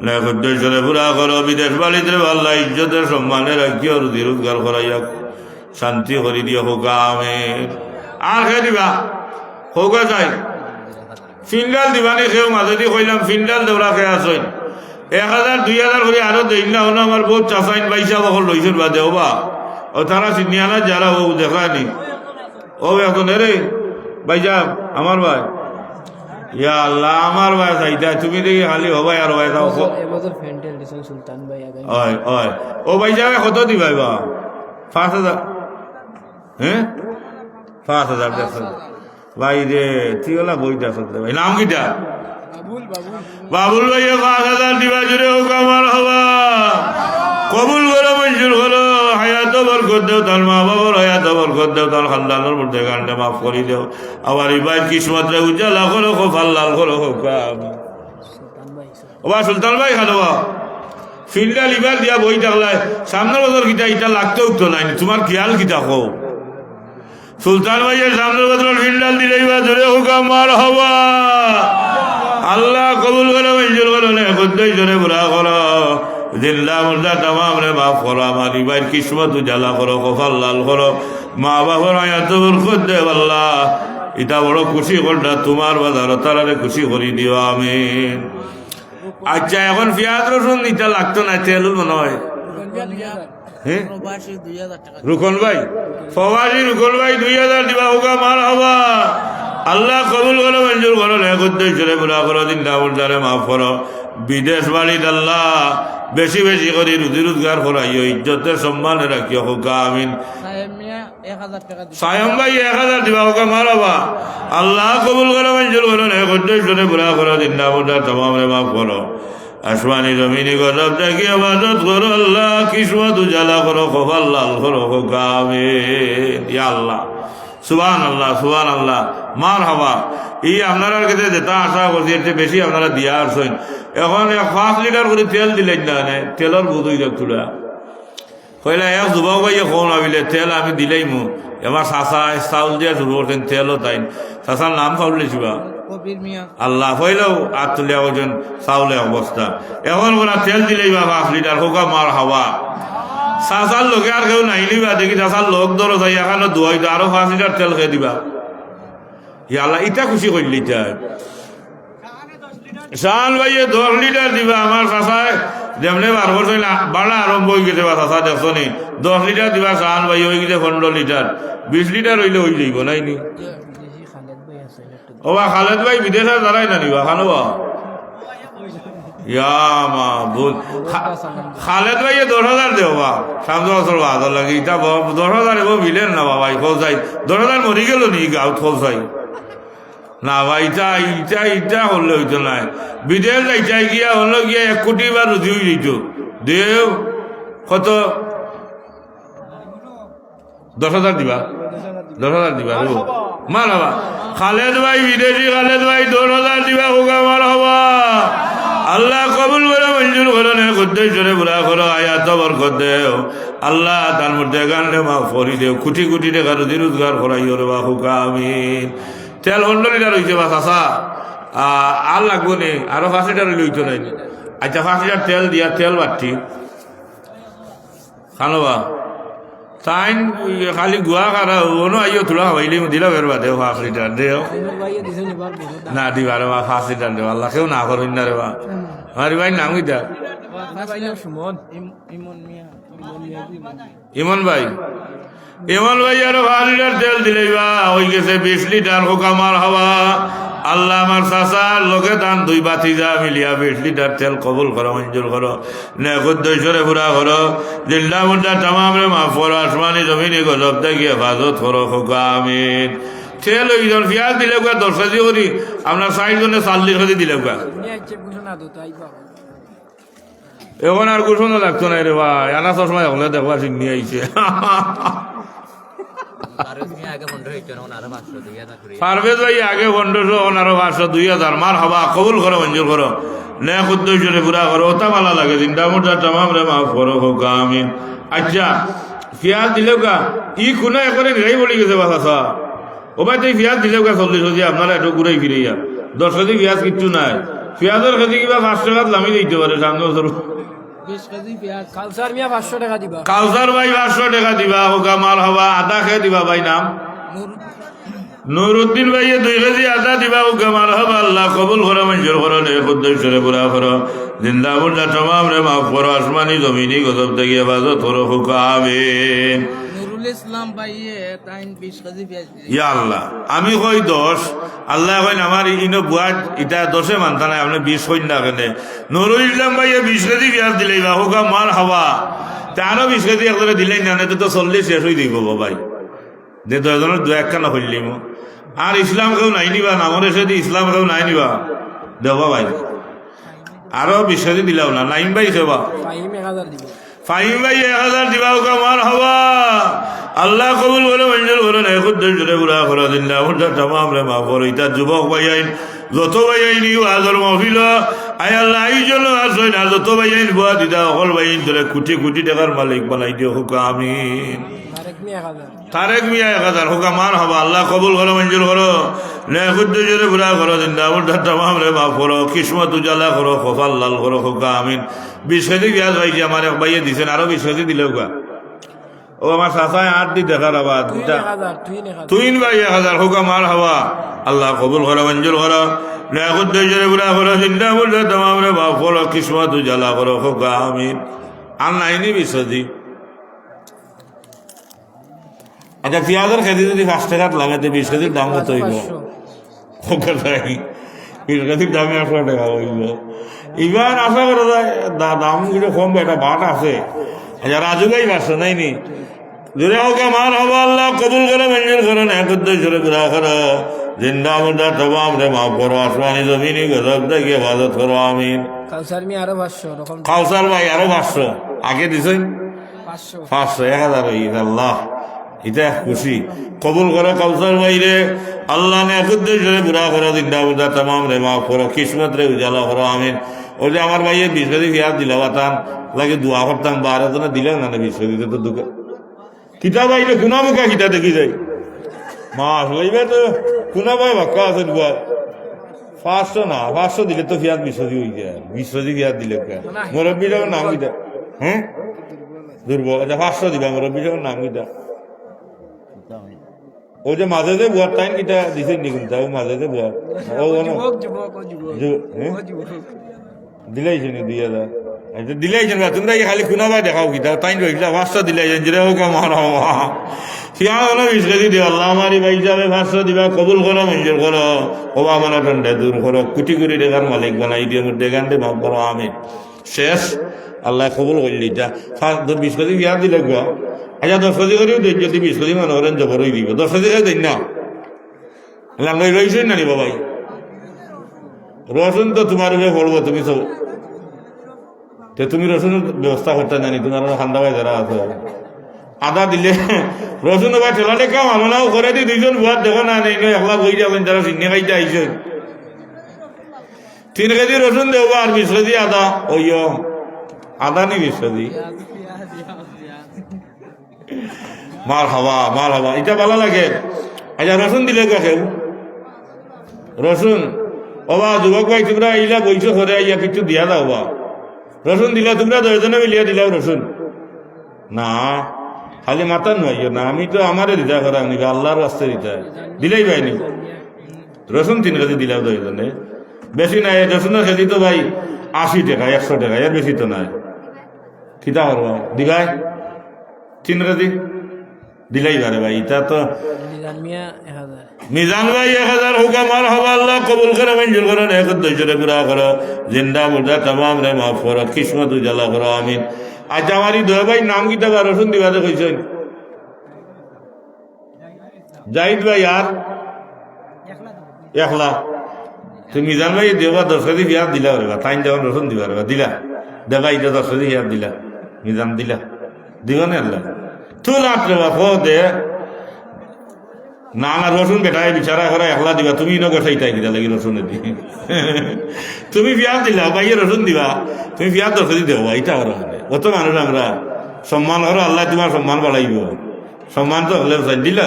নে কুদ্দুস জোরে পুরা করো। বিদেশ বালিতে আল্লাহ ইজ্জতের সম্মানে রাখিও, রুজি রোজগার করাইয়া শান্তি করি দিও হুকা আমিন। আর খে দিবা হোকা যাই ফিন্ডাল দিবানি খেয়েও মাঝে কইলাম ফিন্ডাল দেওয়া খেয়ে আসইন 1000 2000 করে আরো দেই না হলো। আমার বহুত চাষাইন বাইসা বকল লইছেন বা দেও বা ও তারা চিনিয়ানা যারা ও দেখানি ও এখন রে বাইজা আমার ভাই। ইয়া আল্লাহ আমার ভাই চাইতা তুমি দেখি খালি হবাই আর ভাই দাও। এবছর ফেন্টেল দিছেন সুলতান ভাই আগামী। ওই ওই ও বাইজা কত দিবাই বা 5000? হ্যাঁ 5000 দেখো ভাই রে তুই ওলা বইটা শুনতে ভাই। নাম কিটা? বাবুল ভাই 5000 দিবা জুড়ে হোক আমার হবা। কবুল করো, মঞ্জুর করো। হায়াত বরকত দেও, তার মা বাবার হায়াত বরকত দেও, তার খানদানের মধ্যে গানটা মাফ করি দেও। আবার এবার কিসমত রে উজ্জ্বলা করো, খোফাল লাল করো হোক। সুলতান ভাই ও বা সুলতান ভাই খালো ফিল্ডা লিভার দিয়া বই থাকলাই সামনের বছর কিটা ইটা লাগতে উঠতো নাই, তোমার খেয়াল কিটা কো? সুলতান ভাইয়ের সামনের বছর ফিল্ডাল দিলেই বা ধরে হোক আমার হবা। আল্লাহ কবুল করো, মঞ্জুর করো, নে কুদ্দুস জোরে পুরা করো, জিন্দা মুর্দা তামাম রে মাফ করো। আমার ইবার কিসমত উজালা করো, কপাল লাল করো, মা বাবার আয়াত বরকত দেও। আল্লাহ এটা বড় খুশি করটা তোমার বাজার তারারে খুশি করি দিও আমিন। আচ্ছা এখন পেঁয়াজ রসুন ইটা লাগতো না, তেল মনে হয়। হ্যাঁ প্রবাসী 2000 টাকা। রুকন ভাই ফওয়াজি রুকন ভাই 2000 দিবা হোকা মার হবা। আল্লাহ কবুল করো, মঞ্জুর করো, নে কুদ্দুস জোরে পুরা করো, জিন্দা মুর্দারে মাফ করো। বিদেশ বাড়িতে আল্লাহ বেশি বেশি করে রুজি রোজগার করাইও, ইজ্জতের সম্মানে রাখিও হোকা আমিন। সাহেব মিয়া 1000 টাকা দিবা। সায়ম ভাই 1000 দিবা হোকা মার হবা। আল্লাহ কবুল করো, মঞ্জুর করো, নে কুদ্দুস জোরে পুরা করো, জিন্দা মুর্দা তামাম রে মাফ করো। আসমানি জমিনি গজব থেকে ইবাদত করো, আল্লাহ কিসমত উজালা করো, কপাল লাল করো হোকা আমিন। ইয়া আল্লাহ সুবহানাল্লাহ সুবহানাল্লাহ মারহাবা। এই আপনারা কাছে যেটা আশা করছি এর চেয়ে বেশি আপনারা দিয়া আসছেন। এখন 5 লিটার করে তেল দিলেন না, তেলের বুধ হয়ে যাক তুলা কইলা এক যুবক ভাইয়ে কম ভাবিলে তেল আমি দিলেই মু এবার চাষা চাউল দিয়া শুরু করছেন তেলও তাই চাষার নাম খাওয়ালে ছিবা কবির মিয়া আল্লাহ হইলেও আর তুলিয়া ওজন চাউলে অবস্থা। এখন ওরা তেল দিলেই বা 5 লিটার হোকা মার হাওয়া। চাষার লোকে আর কেউ নাইলি বা দেখি চাষার লোক ধরো যাই এখানে দুয়াই আরো 5 লিটার তেল খেয়ে দিবা। আল্লাহ ইটা খুশি করলি শাহান ভাইয়ে 10 লিটার দিবা। আমার চাষায় যেমনি 12 বছর বাড়া আরম্ভ হয়ে গেছে বা চাষা দেখছো নি 10 লিটার দিবা। শাহান ভাই হয়ে গেছে 15 লিটার 20 লিটার হইলে হয়ে যাইব নাইনি। দেখি খালেদ ভাই আছে একটু ও বা খালেদ ভাই বিদেশে দাঁড়াই না নিবা খানো বা খালেদ ভাইয়ে 10,000 দেও বা সামনে বছর বাদ লাগে ইটা 10,000 এগো বিলেন না বাবা খোঁজাই 10,000 মরি গেল নি গাঁত খোঁজাই না ভাই ইটা ইটা ইটা হলে হইতো নাই। বিদেশ যাইটাই গিয়া হলো গিয়া 1 কোটি বা রুজি হয়ে যেত দেও কত 10,000 দিবা 10,000 দিবা রো মার হবা। খালেদ ভাই বিদেশি খালেদ ভাই 10,000 দিবা হোগা মার হবা। আল্লাহ কবুল করে মঞ্জুর করে নে কুদ্দুস জোরে পুরা করো আয়াত বরকত দেও। আল্লাহ তার মধ্যে গানরে মাফ করি দেও কোটি কোটি টাকা রুজি রোজগার করাইও রে বা হোকা আমিন। তেল 15 লিটার হইছে বা চাষা আর লাগবো নে আরো 5 লিটার হইলে হইতো নাই। আচ্ছা 5 লিটার তেল দিয়া তেল বাটি খানোবা তাইন খালি গুয়া খারা ওনো আইও তোলা হইলে দিলা বের বাদে 5 লিটার দেও ভাইয়ে দিছেন এবার বহুত না দিবা রে বা 5 লিটার দেও আল্লাহ কেউ না করেন না রে বা আমার ভাই নাম কিটা ভাই সুমন ইমন মিয়া ইমন ভাই আরো 5 লিটার তেল দিলে বা হয়ে গেছে 20 লিটার হোক আমার হওয়া। আল্লাহ আমার চাচার লোকে দান 2 বাতি যা মিলিয়া 20 লিটার তেল কবুল করো, মঞ্জুর করো, নেকুদ্দৈশ্বরে পুরা করো, জিল্লা মুদ্দা তামামরে মাফ করো, আসমানি জমিনে গজব থেকে হেফাজত করো হোক আমিন। তেল ওই জন পেঁয়াজ দিলে 10 কেজি করি, আপনার 60 জনে 40 কেজি দিলে এখন আর কুশনও লাগতো না রে ভাই। আনা চশমা হলে দেখবা চিনি আইছে। পারভেজ ভাই আগে 1500 আরো 500 2000 মার হবা কবুল করো, মঞ্জুর করো, নেক উদ্দেশ্যে পুরা করো, ওটা ভালো লাগে। চিন্তা মোটা তামাম রে মাফ করো হোক আমিন। আচ্ছা পেঁয়াজ দিলেও গা ই খুনা একবারে নিরাই বলি গেছে বাসা। ও ভাই তুই পেঁয়াজ দিলেও গা 40 কেজি, আপনারা একটু ঘুরাই ফিরাইয়া 10 কেজি পেঁয়াজ কিচ্ছু নাই। পেঁয়াজের কেজি কিবা 5 টাকা দামি দিতে পারে সামনে বছর। 20 কেজি পেঁয়াজ কালসার মিয়া 500 টাকা দিবা। কাউসার ভাই 500 টাকা দিবা হোকা মার হবা। আদা খেয়ে দিবা ভাই নাম নুরুদ্দিন ভাই 2 কেজি আদা দিবা হোকা মার হবা। আল্লাহ কবুল করো, মঞ্জুর করো, নেক উদ্দেশ্যে পুরা করো, জিন্দা মুর্দা তমাম রে মাফ করো, আসমানি জমিনি গজব থেকে হেফাজত করো হোকা আমিন। নুরুল ইসলাম ভাইয়ে তাই 20 কেজি পেঁয়াজ দিছে। ইয়া আল্লাহ আমি কই 10, আল্লাহ কইন আমার ইনো বুয়াত ইটা 10 মানতা নাই, আপনি 20 কইন না কেন? নুরুল ইসলাম ভাই 20 কেজি পেঁয়াজ দিলেই বা হোকা মার হবা। তারও 20 কেজি একজনে দিলেই না, তো 40 শেষ হয়ে দিব ভাই। যে 10 জনের 2-1 খানা হইলিম আর ইসলাম কেউ নাই নিবা, নামরে সেদি ইসলাম কেউ নাই নিবা দেবা ভাই। আরো 20 কেজি দিলাও না। নাইম ভাই সেবা ফাহিম 1000 দিবা। ফাহিম ভাই 1000 দিবা হোকা মার হবা। আল্লাহ কবুল করে, মঞ্জুর করে, নেক উদ্দেশ্যে পুরা করো, জিন্দা মুর্দা তামাম রে মাফ করো। ইটা যুবক ভাই আইন যত ভাই আইনি আদর মহফিল আয় আল্লাহ এই জন্য আসই না, যত ভাই আইন বুয়া দিদা অকল ভাই আইন ধরে কোটি কোটি টাকার মালিক বানাই দিও হোক আমিন। তারেক মিয়া 1000। তারেক মিয়া 1000 হোক আমার হবা। আল্লাহ কবুল করো, মঞ্জুর করো, নেক উদ্দেশ্যে পুরা করো, জিন্দা মুর্দা তামাম রে মাফ করো, কিসমত উজালা করো, কপাল লাল করো হোক আমিন। 20 কেজি পেঁয়াজ ভাই আমার এক ভাইয়ে দিছেন, আরো 20 কেজি দিলেও গা। ও আমার চাচায় 8 দি দেখার আবার তুই 1000 তুইন ভাই 1000 হোক আমার হওয়া। আল্লাহ কবুল করো, মঞ্জুর করো, নেক উদ্দেশ্যে পুরা করো, জিন্দা মুর্দা তামাম রে মাফ করো, কিসমত উজালা করো হোক আমিন। আর নাইনি 20 কেজি। আচ্ছা পেঁয়াজের কেজি যদি 5 টাকা লাগাতে 20 কেজির দাম কত হইব? 20 কেজির দামে 100 টাকা হইব। এবার আশা করা যায় দাম গুলো কমবে, একটা বাট আছে। আচ্ছা রাজু ভাই 500 নাইনি জোরে হোক আমার হবো। আল্লাহ কবুল করে, মঞ্জুর করো, নেক উদ্দেশ্যে পুরা করো, জিন্দা মুর্দা তামাম রে মাফ করো, আসমানি জমিনি গজব থেকে হেফাজত করো আমিন। কালসার মিয়া আরো 500 রকম। কাউসার ভাই আরো 500 আগে দিছেন 500 500 1000 হয়ে গেছে। আল্লাহ এটা খুশি কবুল করো কাউসার ভাই রে। আল্লাহ নেক উদ্দেশ্যে পুরা করো, জিন্দা মুর্দা তামাম রে মাফ করো, কিসমত রে উজালা করো আমিন। ওই যে আমার ভাইয়ের 20 কেজি পেঁয়াজ দিল বাতান লাগে দোয়া করতাম, 12 জনে দিলেও না 20 কেজি তো দুঃখ কিতা ভাই রে কোনা মুখা কিতা দেখি যাই মাস লইবে তো কোনা ভাই ভাক্কা আছে দুয়া 500 না 500 দিলে তো পেঁয়াজ 20 কেজি হয়ে যায়। 20 কেজি পেঁয়াজ দিলে মুরব্বীটার নাম কিতা? হ্যাঁ দুর্বল। আচ্ছা 500 দিবা, মুরব্বীটার নাম কিতা? ওই যে মাঝে যে বুয়ার টাইম কিটা দিছে নি কিন্তু মাঝে যে বুয়ার ও দিলাইছে নি 2000 আচ্ছা দিলাইছেন বা তোমরা খালি খুনা ভাই দেখাও কিতা তাই রইলা 500 দিলাইছেন যে হোক আমার সিয়া হলো 20 কেজি দিও। আল্লাহ আমারই ভাই যাবে 500 দিবা, কবুল করো, মঞ্জুর করো, ওবা মানে ঠান্ডা দূর করো, কোটি কোটি টাকার মালিক বানাই দিও, দেখানতে ভাব করো আমিন। শেষ আল্লাহ কবুল করলি। যা 20 কেজি বিয়া দিলে গো। আচ্ছা 10 কেজি করেও দেন, যদি 20 কেজি মনে করেন জবরই দিব, 10 কেজি করে দেন না লাঙ্গাই রয়েছেন না নি বাবাই। রসুন তো তোমার উপরে পড়বো, তুমি সব তুমি রসুনের ব্যবস্থা করতে জানি, তোমার ঠান্ডা ভাই যারা আছে। আদা দিলে রসুন ভাই ঠেলালে কাম আমলাও করে দি 2 জন বুয়ার দেখো না নেই একলা বই যাবেন যারা চিনি খাইতে আইসেন। 3 কেজি রসুন দেবো আর 20 কেজি আদা। ওই আদা নি 20 কেজি মার হবা এটা ভালো লাগে। আচ্ছা রসুন দিলে কেউ রসুন ওবা যুবক ভাই তোমরা ইলা বইছো করে ইয়া কিছু দিয়া দাও বা রসুন দিলা তোমরা 10 জনে মিলিয়ে দিলাও রসুন না খালি মাতান নয় না। আমি তো আমারে দিতা করা নিবা আল্লাহর রাস্তায় দিতা দিলেই ভাইনি রসুন 3 কেজি দিলাও 10 জনে বেশি নাই। রসুনের কেজি তো ভাই 80 টাকা 100 টাকা এর বেশি তো নাই। কিতা করবা দিবাই 3 কেজি দিলাই পারে ভাই, এটা তো মিজান মিয়া 1000 মিজান ভাই 1000 হুকা মার হবা, আল্লাহ কবুল করে মঞ্জুর করে, এক উদ্দেশ্যে পুরা করো, জিন্দা মুর্দা তামাম রে মাফ করো, কিসমত উজালা করো, আমিন। আজ আমারই দোয়া ভাই নাম কিতা বা রসুন দিবাতে কইছেন জাহিদ ভাই আর 1 লাখ। তুমি মিজান ভাই দেবা 10 কেজি পেঁয়াজ দিলা পারবা, তাই যখন রসুন দিবা পারবা, দিলা দেবা এটা 10 কেজি পেঁয়াজ দিলা, মিজান দিলা দিব না আল্লাহ তুল আটলে বাপো দে না না রসুন বেটাই বিচারা করে 1 লাখ দিবা, তুমি নগর সেইটাই কিনা লাগি রসুনের দি তুমি পেঁয়াজ দিলা ভাইয়ে রসুন দিবা, তুমি পেঁয়াজ 10 কেজি দেবা, এটা করো অত মানুষ আমরা সম্মান করো, আল্লাহ তোমার সম্মান বাড়াইব, সম্মান তো হলে দিলা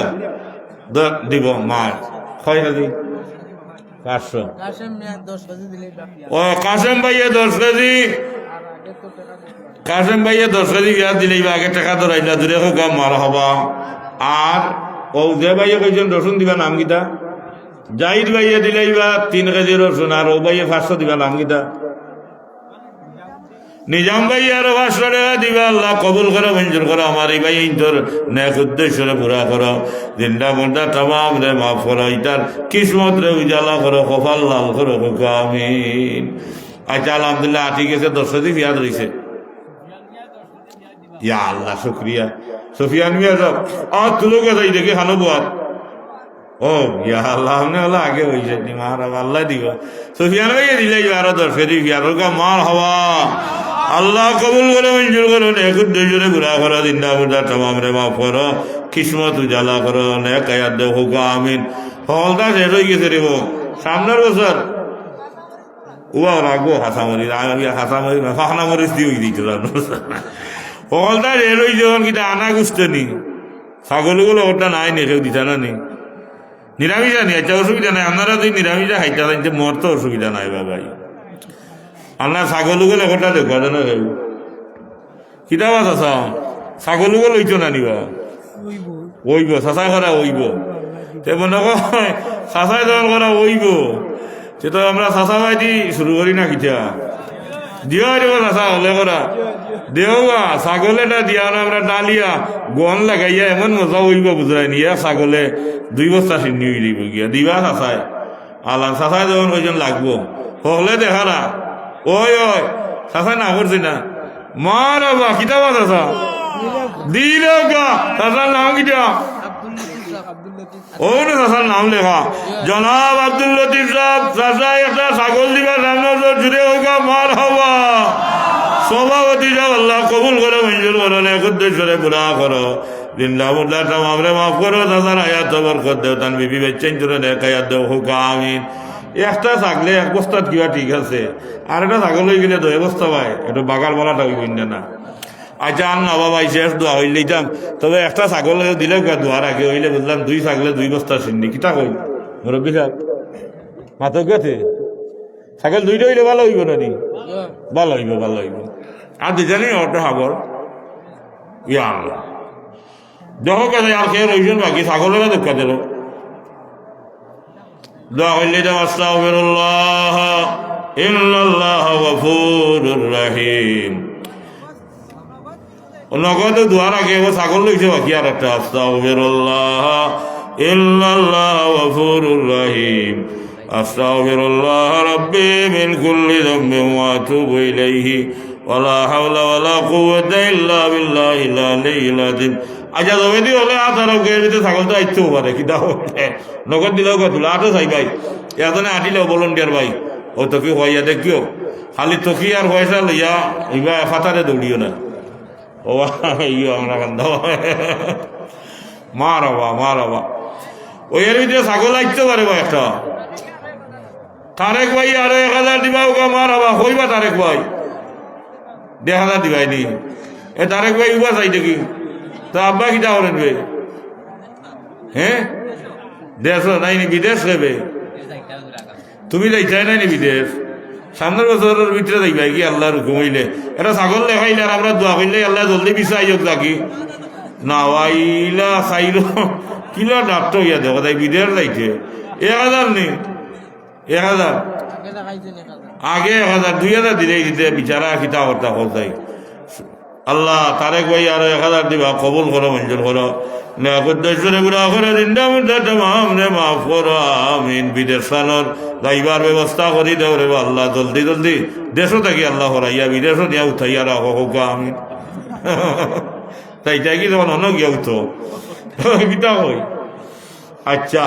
দিব মার 6 কেজি 500। কাশেম মিয়া 10 কেজি দিলেই বাকি ও কাশেম ভাইয়ে 10 কেজি, কাশেম ভাইয়ে 10 কেজি পেঁয়াজ দিলেই বা আগে টাকা ধরাইলা দূরে হোক মার হবা। আর ও যে ভাইয়ে কইছেন রসুন দিবা নাম গীতা, জাহিদ ভাইয়ে দিলেই বা 3 কেজি রসুন, আর ও ভাইয়ে 500 দিবা নাম গীতা, নিজাম ভাই আরো 500 টাকা দিবা, আল্লাহ কবুল করো মঞ্জুর করো, আমার এই ভাই তোর নেক উদ্দেশ্যে পুরা করো, জিন্দা মুর্দা তামাম রে মাফ করো, ইটার কিসমত রে উজালা করো, কপাল লাল করো, আমিন। আচ্ছা আলহামদুলিল্লাহ ঠিক আছে, 10 কেজি পেঁয়াজ রয়েছে, ইয়া আল্লাহ শুক্রিয়া। সুফিয়ান মিয়া সব আর তুলো কে যাই দেখে খানো বাদ, ও ইয়া আল্লাহ हमने হলো আগে হইছে নি মার আল্লাহ দিব, সুফিয়ান ভাই দিলাই আরো 10 কেজি পেঁয়াজ কা মার হওয়া, আল্লাহ কবুল করে মঞ্জুর করো, নেক উদ্দেশ্যে পুরা করো, জিন্দা মুর্দা তামাম রে মাফ করো, কিসমত উজালা করো, নেক আয়াত দাও হুকা আমিন। হলদা শেষ হয়ে গেছে রে সামনের বছর উবা রাখবো হাসামরি, হাসামরি ফাহনা মরিচ দিয়ে দিত হলদা রেল হয়ে যখন কিনা আনা গুছতে নি ছাগলগুলো ওটা নাই নি কেউ দিতা না নি নিরামিষা নি, আচ্ছা অসুবিধা নাই, আপনারা যদি নিরামিষা খাইতে চাইতে মোর তো অসুবিধা নাই বাবাই, আপনার ছাগলগুলো ওটা দেখা জানো কেউ কিতা বাস আসা ছাগলগুলো লইতো না নিবা ওইব চাচা করা ওইব, তে মনে কয় চাচাই দল করা ওইব, সে তো আমরা চাচা ভাই দি শুরু করি না কিতা দিও দিব চাচা হলে করা দেওয়া ছাগলে না দিয়া না আমরা ডালিয়া গন লাগাইয়া এমন মজা হইব বুঝাই নিয়া ছাগলে 2 বস্তা চিনি হয়ে দিব গিয়া দিবা চাচাই, আল্লাহ চাচাই যখন ওইজন লাগবো হলে দেখা না ওই ওই চাচাই না করছি না মার বাবা কিতা বাদ চাচা দিল গা চাচার নাম কিটা ও না চাচার নাম লেখা জনাব আব্দুল লতিফ সাহেব, চাচা একটা ছাগল দিবা সামনে জুড়ে হোক মার হবা, সভাপতি সাহেব আল্লাহ কবুল করো মঞ্জুর করো, নেক উদ্দেশ্যে পুরা করো, জিন্দা মুর্দা তামাম রে মাফ করো, চাচার আয়াত বরকত দেও, তান বিবি বেচেন তোরে নেক আয়াত দেও হুকা আমিন। একটা ছাগলে 1 বস্তাত কিবা ঠিক আছে, আর একটা ছাগল হয়ে গেলে 2 বস্তা পায়, একটু বাগার বলাটা হইব না। আচ্ছা আর না বাবা শেষ দোয়া হইলে দিতাম, তবে একটা ছাগল দিলে দোয়ার আগে হইলে বুঝলাম 2 ছাগলে 2 বস্তা চিনি কিতা কই মুরব্বী সাহেব মাথা গেছে ছাগল 2টা হইলে ভালো হইব না নি, ভালো হইব ভালো হইব, আর দিজানি অটো সাগর ইয়া আল্লাহ দেখো কেন আর খেয়ে রইছেন বাকি ছাগলেরা দেখা দিল দোয়া হইলে দাম আস্তাগফিরুল্লাহ ইন্নাল্লাহ গফুরুর রহিম। নগদ দোয়ার আগে ও ছাগল লইছে বাকি আর একটা আস্তাগফিরুল্লাহ ইন্নাল্লাহ গফুরুর রহিম, আস্তাগফিরুল্লাহ রাব্বি মিন কুল্লি যামবিন ওয়া আতুবু ইলাইহি ওয়ালা হাওলা ওয়ালা কুওয়াতা ইল্লা বিল্লাহিল আলিয়্যিল আযীম। আচ্ছা তবে দি হলে আধার ভিতরে ছাগল তো আইতেও পারে কিতা নগদ দিলেও কথা আটও চাই ভাই এজনে আটিলেও ভলন্টিয়ার ভাই ও তোকে হইয়া দেখিও খালি তোকে আর পয়সা লইয়া এইবার ফাতারে দৌড়িও না ও ইয়ে আমরা কান্দ মারাবা ওই এর ভিতরে ছাগল আইতে পারে ভাই একটা তারেক ভাই আরো 1000 দিবা ওকে মারাবা হইবা তারেক ভাই 1000 দিবাই নি এ তারেক ভাই উবা চাই দেখি তো আব্বা কিটা করেন ভাই হ্যাঁ দেশ নাই নি বিদেশ নেবে তুমি যাইতে নাই নি বিদেশ সামনের বছরের ভিতরে যাইবা কি আল্লাহর হুকুম হইলে এটা ছাগল দেখাইলে আর আমরা দোয়া করলে আল্লাহ জলদি বিচাই হোক থাকি না ওয়াইলা খাইল কিলা ডাক্তার হইয়া দেখো তাই বিদেশ যাইতে 1000 নেই 1000 আগে 1000 2000 দিলেই দিতে বিচারা খিতা হত্যা করতাই আল্লাহ তারেক ভাই আরো 1000 দিবা, কবুল করো, মঞ্জুর করো। নেকুদ্দেশ্বরে গুণা করে জিন্দা মুদ্দা তামাম রে মাফ করো, আমিন। বিদেশানোর যাইবার ব্যবস্থা করি দেও রে আল্লাহ, জলদি জলদি দেশও থাকি আল্লাহ হরাইয়া বিদেশও নিয়ে উঠাইয়া রাখো হোক, আমিন। তাই কি তখন অন্য গিয়া উঠো কিতা হই। আচ্ছা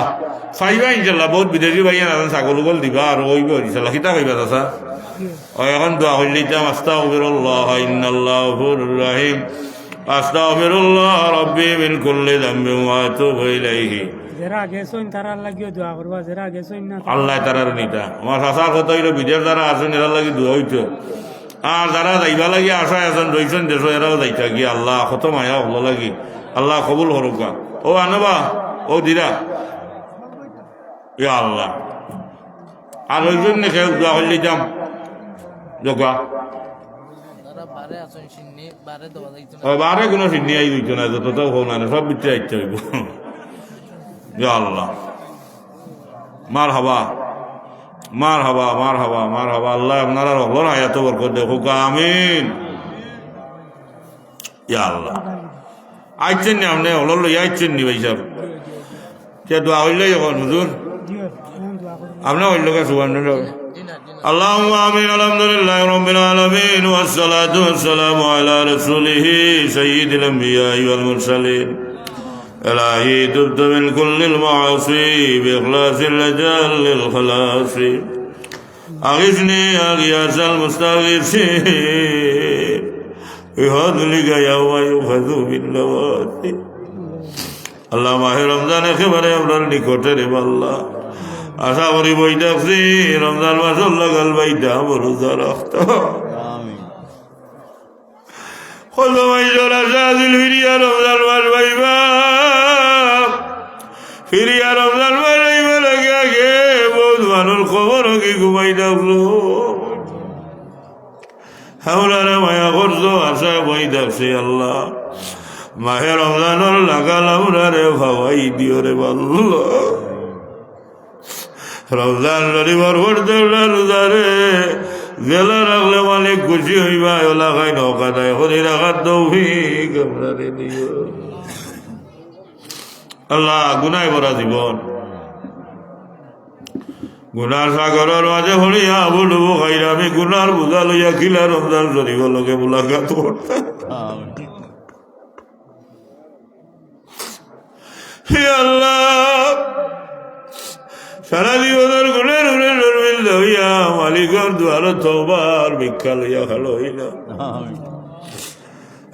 চাইবা ইনশাল্লাহ, বহুত বিদেশি ভাইয়া না ছাগল উগল দিবা আর ওইব ইনশাল্লাহ। কিতা কইবা চাচা? এখন দোয়া করলি আস্তাগফিরুল্লাহ ইন্নাল্লাহু গফুরুর রহিম, আস্তাগফিরুল্লাহ রাব্বি মিন কুল্লি যামবিন ওয়া আতুবু ইলাইহি। যারা গেছেন তারা লাগিও দোয়া করবা, যারা গেছেন না আল্লাহ তারার নিতা আমার চাচার কথা হইল বিদেশ যারা আছেন এরা লাগি দোয়া হইতো, আর যারা যাইবা লাগি আশায় আছেন রইছেন দেশ এরাও যাইতা গিয়ে আল্লাহ কত মায়া হলো লাগি, আল্লাহ কবুল হরুকা। ও আনবা ও দিরা ইয়া আল্লাহ। আর ওই জন্য খেয়ে দোয়া করলি যাম যোগা তারা বারে আছেন সিন্নি বারে দেওয়া যাইতো না। বারে কোনো সিদ্ধি আই হইতো না, যত তো হোক না সব বিচ্ছে আইতে হইব। ইয়া আল্লাহ মার হাবা মার হাবা মার হাবা মার হাবা। আল্লাহ আপনারা হলো না এত বরকত দেখো, আমিন। ইয়া আল্লাহ আইছেন নি আপনি হলো লইয়া আইছেন নি ভাই সাহেব? সে দোয়া হইলে যখন হুজুর আপনার হইল কে সুবহানাল্লাহ। اللهم آمين الحمد لله رب العالمين والصلاة والسلام على رسوله سيد الأنبياء والمرسلين. إلهي تبت من كل المعاصي بإخلاص الرجال للخلاص، أغثني يا غياث المستغيثين بفضلك يوم يؤخذ بالنواسي। আল্লাহ মাহে রমজান একেবারে আপনার নিকটে রে আল্লাহ, আশা করি বই দেখছি রমজান মাস লাগাল বাইটা বরুদা রক্ত ফিরিয়া রমজান মাস বাইবা, ফিরিয়া রমজান মাস বাইবা লাগে আগে বহুত মানুষ খবর কি ঘুমাই দেখলো, হাওলারে মায়া করছো আশা বই দেখছি আল্লাহ মাহে রমজানের লাগাল আমরারে ভাবাই দিও রে আল্লাহ। রমজান শরীফর পড়তে রোজারে জেলা রাখলে মালিক খুশি হইবা, ওলা খাই নৌকা দেয় হরি রাখার তৌফিক আপনারে দিও আল্লাহ। গুনায় ভরা জীবন, গুনার সাগরের মাঝে হরিয়া বলবো খাইরা আমি গুনার বোঝা লইয়া খিলা রমজান শরীফ লোকে মুলাকাত করতাম। হে আল্লাহ সারা জীবনের গুণের উড়ে নরমিল হইয়া মালিকর দুয়ার তওবার ভিক্ষা লইয়া ভালো হইল,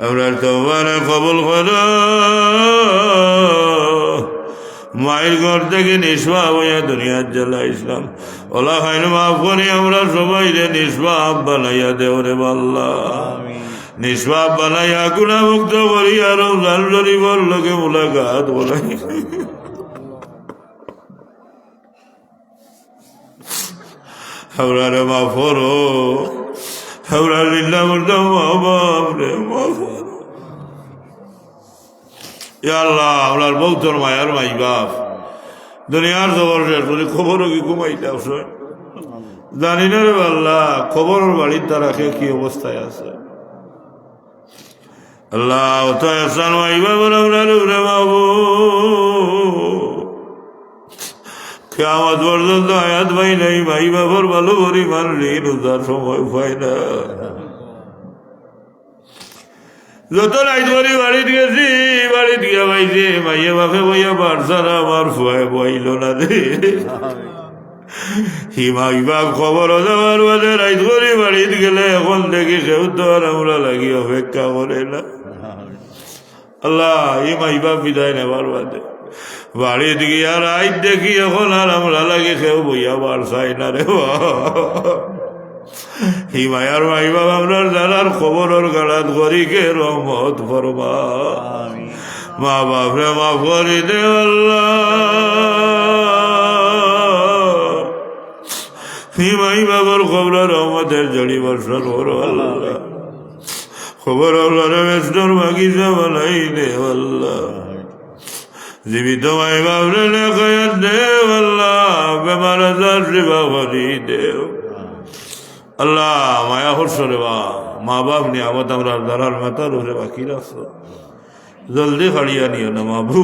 আমরা তওবারে কবুল করো। মায়ের ঘর থেকে নিষ্পাপ হইয়া দুনিয়ার জ্বালা ইসলাম ওলা খাইন মাফ করি আমরা সবাই রে নিষ্পাপ বানাইয়া দেও রে আল্লাহ। নিষ্পাপ বানাইয়া গুণামুক্ত করিয়া রমজান শরীফের লোকে মুলাকাত বলাই হাওড়ারে মাফ করো, হাওড়ার লিল্লা করতাম মা বাপ রে মাফ করো। ইয়া আল্লাহ আপনার বউ তোর মায়ার মাই বাপ দুনিয়ার খবর শেষ করি খবরও কি ঘুমাইতে আসে জানি না রে আল্লাহ, খবরের বাড়ির তারা কি অবস্থায় আছে আল্লাহ। তো এসান মাই বাবার আপনার রে বাবু কিয়ামত পর্যন্ত আয়াত ভাই নাই, ভাই বাবার ভালো পরিমাণ ঋণ উদ্ধার সময় পায় না। যত রাইত করি বাড়িতে গেছি, বাড়িত গিয়া পাইছে মাইয়ে বাপে বইয়া বাড়ছানা আমার ফুয়ায় বইল না রে। হিমাই বাপ খবর দেওয়ার বাদে রাইত করি বাড়িত গেলে এখন দেখি কেউ তো আর আমরা লাগি অপেক্ষা করে না। আল্লাহ হিমাই বাপ বিদায় নেবার বাদে বাড়িত গিয়া রাইত দেখি এখন আর আমরা লাগে কেউ বইয়া বার চাই না রে। হিমায়ার মাই বাপ আপনার জানার খবরের গাড়াত করি কে রহমত ফরমা, মা বাপরে মাফ করি দে আল্লাহ। হিমাই বাবার খবর রহমতের জড়ি বর্ষণ করো আল্লাহ। খবর আল্লাহরে বেষ্টর বাগিচা বানাই দে আল্লাহ। জীবিত মাই বাপরে লেখায়াত দে আল্লাহ, বেমার আজার সেবা করি দেও আল্লাহ মায়া হর্ষ রে বা মা বাপ নিয়ামত আমরা দাঁড়ার মাতার ওরে বাকি রাখছো জলদি ফাড়িয়া নিও না মাবু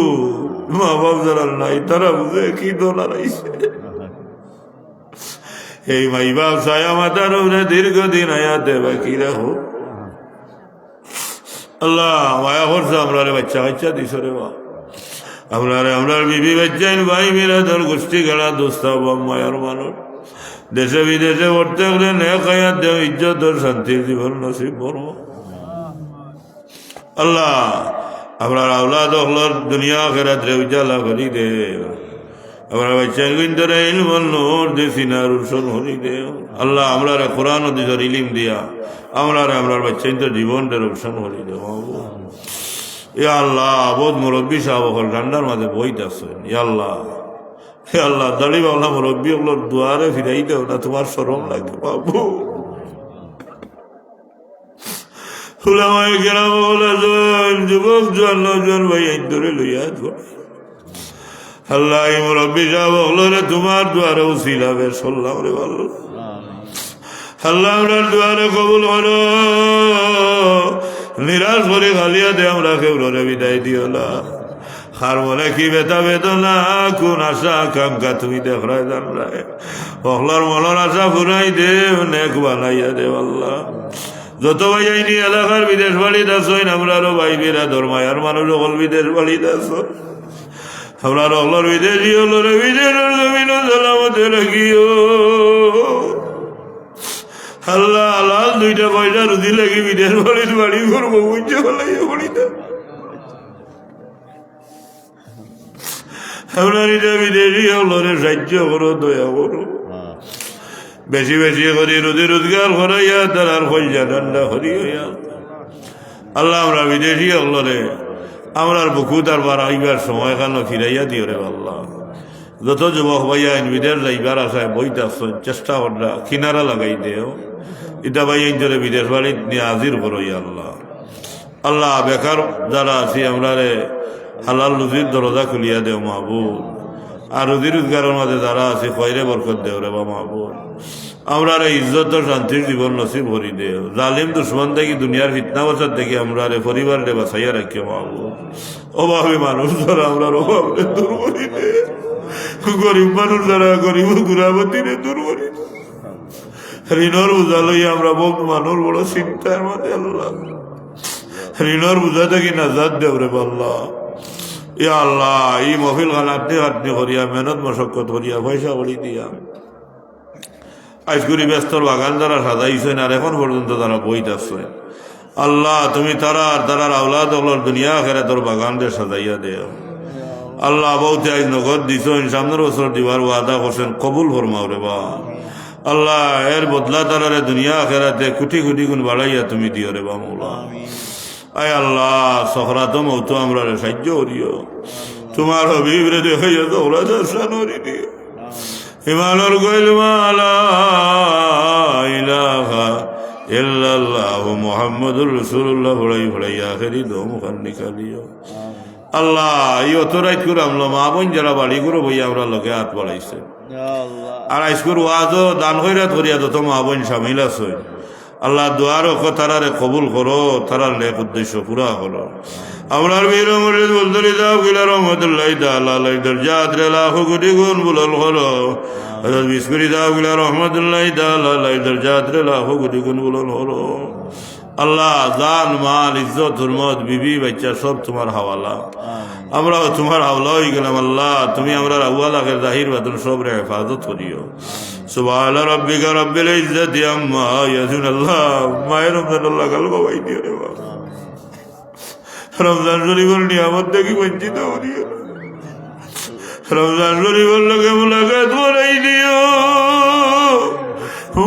মা বাপ যারা নাই তারা বুঝে কি দোলা রাইছে এই মাই বাপ ছায়া মাতার ওরে দীর্ঘদিন আয়াতে বাকি রাখো আল্লাহ মায়া হর্ষ আমরা রে বাচ্চা বাচ্চা দিছ রে বা আমরার বিবি বাচ্চাইন ভাই মেরা তোর গোষ্ঠী খেলা দোস্তা মায়ার মানুষ দেশে বিদেশে পড়তে গেলে নেক হায়াত দেও ইজ্জত আর শান্তির জীবন নসিব করব আল্লাহ আপনার আওলাদ হলর দুনিয়া আখিরাত রে উজালা করি দে আমরা বাচ্চা কিন্তু ইলমন নূর দে সিনার রোশন করি দে আল্লাহ আমরা কোরআন ও দিজর ইলম দিয়া আমরার বাচ্চা তো জীবন রে রোশন করি দে ইয়া আল্লাহ বহুত মুরব্বী সাহেব হল ঠান্ডার মাঝে বইত আছে ইয়া আল্লাহ হে আল্লাহ দাড়ি বাংলা মুরব্বী ওগুলোর দুয়ারে ফিরাই দেও না তোমার শরম লাগে বাবু যুবক জোয়ান নজওয়ান ভাই ধরে লইয়া আল্লাহ এই মুরব্বী সাহেব ওগুলোরে তোমার দুয়ারে উসিলাবে শুনলাম রে ভালো আল্লাহ আমরার দুয়ারে কবুল করো নিরাশ করে খালিয়া দে আমরা কেউ বিদায় দিও না আর বলে কি বেতা বেদনা কোন আশা আকাঙ্ক্ষা তুমি দেখায় জানলাই অহলার মনের আশা ফুরাই দে নেক বানাইয়া দে আল্লাহ যত ভাই আইনি এলাকার বিদেশ বাড়িত আসইন আমরারও ভাই বেরা ধর্মায়ার মানুষ অকল বিদেশ বাড়িত আছো আমরা অহলার বিদেশি হলো রে বিদেশের জমিন সালামতে রাখিও আল্লাহ আল্লাহ দুইটা পয়সা রুজি লাগি বিদেশ বাড়ির বাড়ি করবো বুঝতে পারলাইয়া বাড়িতে আপনার এটা বিদেশি হলরে সাহায্য করো দয়া করো বেশি বেশি করি রুজি রোজগার করাইয়া তার পয়সা ঠান্ডা করিয়া আল্লাহ আমরা বিদেশি হলরে আমরার বুকু তারবার আইবার সময় কেন ফিরাইয়া দিও রে আল্লাহ যত যুবক ভাইয়া বিদেশ যাইবার আশায় বইতে আসছেন চেষ্টা করা কিনারা লাগাই দেও এটা ভাই ধরে বিদেশ বাড়ি নিয়ে হাজির করো আল্লাহ আল্লাহ বেকার যারা আছি আমরা হালাল রুজির দরজা খুলিয়া দেও মাহবুব আর রুজি রোজগারের মাঝে যারা আছে খয়রে বরকত দেও রে বা মাহবুব আমরা ইজ্জত শান্তির জীবন নসিব ভরি দেও জালিম দুশ্মন দেখি দুনিয়ার ফিতনা বছর দেখি আমরা পরিবার রে বাঁচাইয়া রাখিও মাহবুব অভাবী মানুষ যারা আমরা অভাব দূর করি দে গরিব মানুষ যারা গরিব গুরাবতী রে দূর করি ঋণর বোঝা লইয়া আমরা বহুত মানুষ বড় চিন্তার মাঝে আল্লাহ ঋণর বোঝা দেখি নাজাদ দেও রে আল্লাহ ইয়া আল্লাহ এই মহফিল খান আপনি করিয়া মেহনত মশক্কত করিয়া পয়সা করি দিয়া আজগুড়ি ব্যস্তর বাগান যারা সাজাইছেন আর এখন পর্যন্ত তারা বইত আছে আল্লাহ তুমি তারার আওলাদ ওগুলোর দুনিয়া খেরে তোর বাগান দিয়ে সাজাইয়া দেও আল্লাহ বহুত আজ নগদ দিছেন সামনের বছর দিবার ওয়াদা করছেন কবুল ফরমাও রে বা আল্লাহ এর বদলা তারারে দুনিয়া খেরাতে কোটি কোটি গুণ বাড়াইয়া তুমি দিও রে বা মৌলা আয় আল্লাহ সখরাত মৌতো আমরা সাহায্য করিও তোমার হবিব রে দেখাইয়া তো ওরা দর্শন করি দিও ইমানুর কইল মালা ইলাহা ইল্লাল্লাহু মুহাম্মাদুর রাসূলুল্লাহ ভড়াই আখেরি দো মুখান নিকালিও আল্লাহ এই অত রাত করে আমলো মা বোন যারা বাড়ি করে বইয়া আমরা লোকে হাত বাড়াইছে আর আইসকুর ওয়াজও দান হইরাত করিয়া যত মা বোন সামিল আছে আল্লাহ দুয়ার তারারে কবুল করো তারার নেক উদ্দেশ্য পুরা করো আমরার বীর মুরিদ বলদরি দাও গিলা রহমতুল্লাহ তাআলা আলাইহি দরজাত রে লাখ কোটি গুণ বুলল করো হযরত বিসকুরি দাও গিলা রহমতুল্লাহ তাআলা আলাইহি দরজাত রে লাখ কোটি গুণ বুলল করো আল্লাহ জান মাল ইজ্জত হুরমত বিবি বাচ্চা সব তোমার হাওয়ালা আমরা তোমার হাওলা হয়ে গেলাম আল্লাহ তুমি আমরা আউয়াল আখির জাহির বাতিন সব রে হেফাজত করিও সুবহান রাব্বিকা রাব্বিল ইজ্জাতি আম্মা ইয়াসিফুন আল্লাহ মায়ের রমজান আল্লাহ কালবা ভাই দিও রে বাবা রমজান শরীফের নিয়ামত দেখি বঞ্চিত করিও রমজান শরীফের লোকে মুলাকাত করাই দিও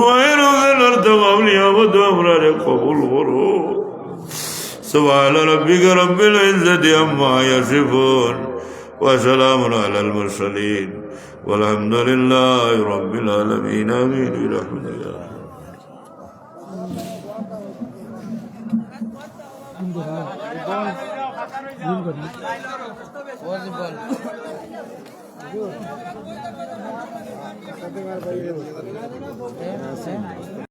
মায়ের রমজানের তমাম নিয়ামত আমরা রে কবুল করো সুবহান রাব্বিকা রাব্বিল ইজ্জাতি আম্মা ইয়াসিফুন ওয়া সালামুন আলাল মুরসালিন والحمد لله رب العالمين آمين برحمتك ওয়াজিব বল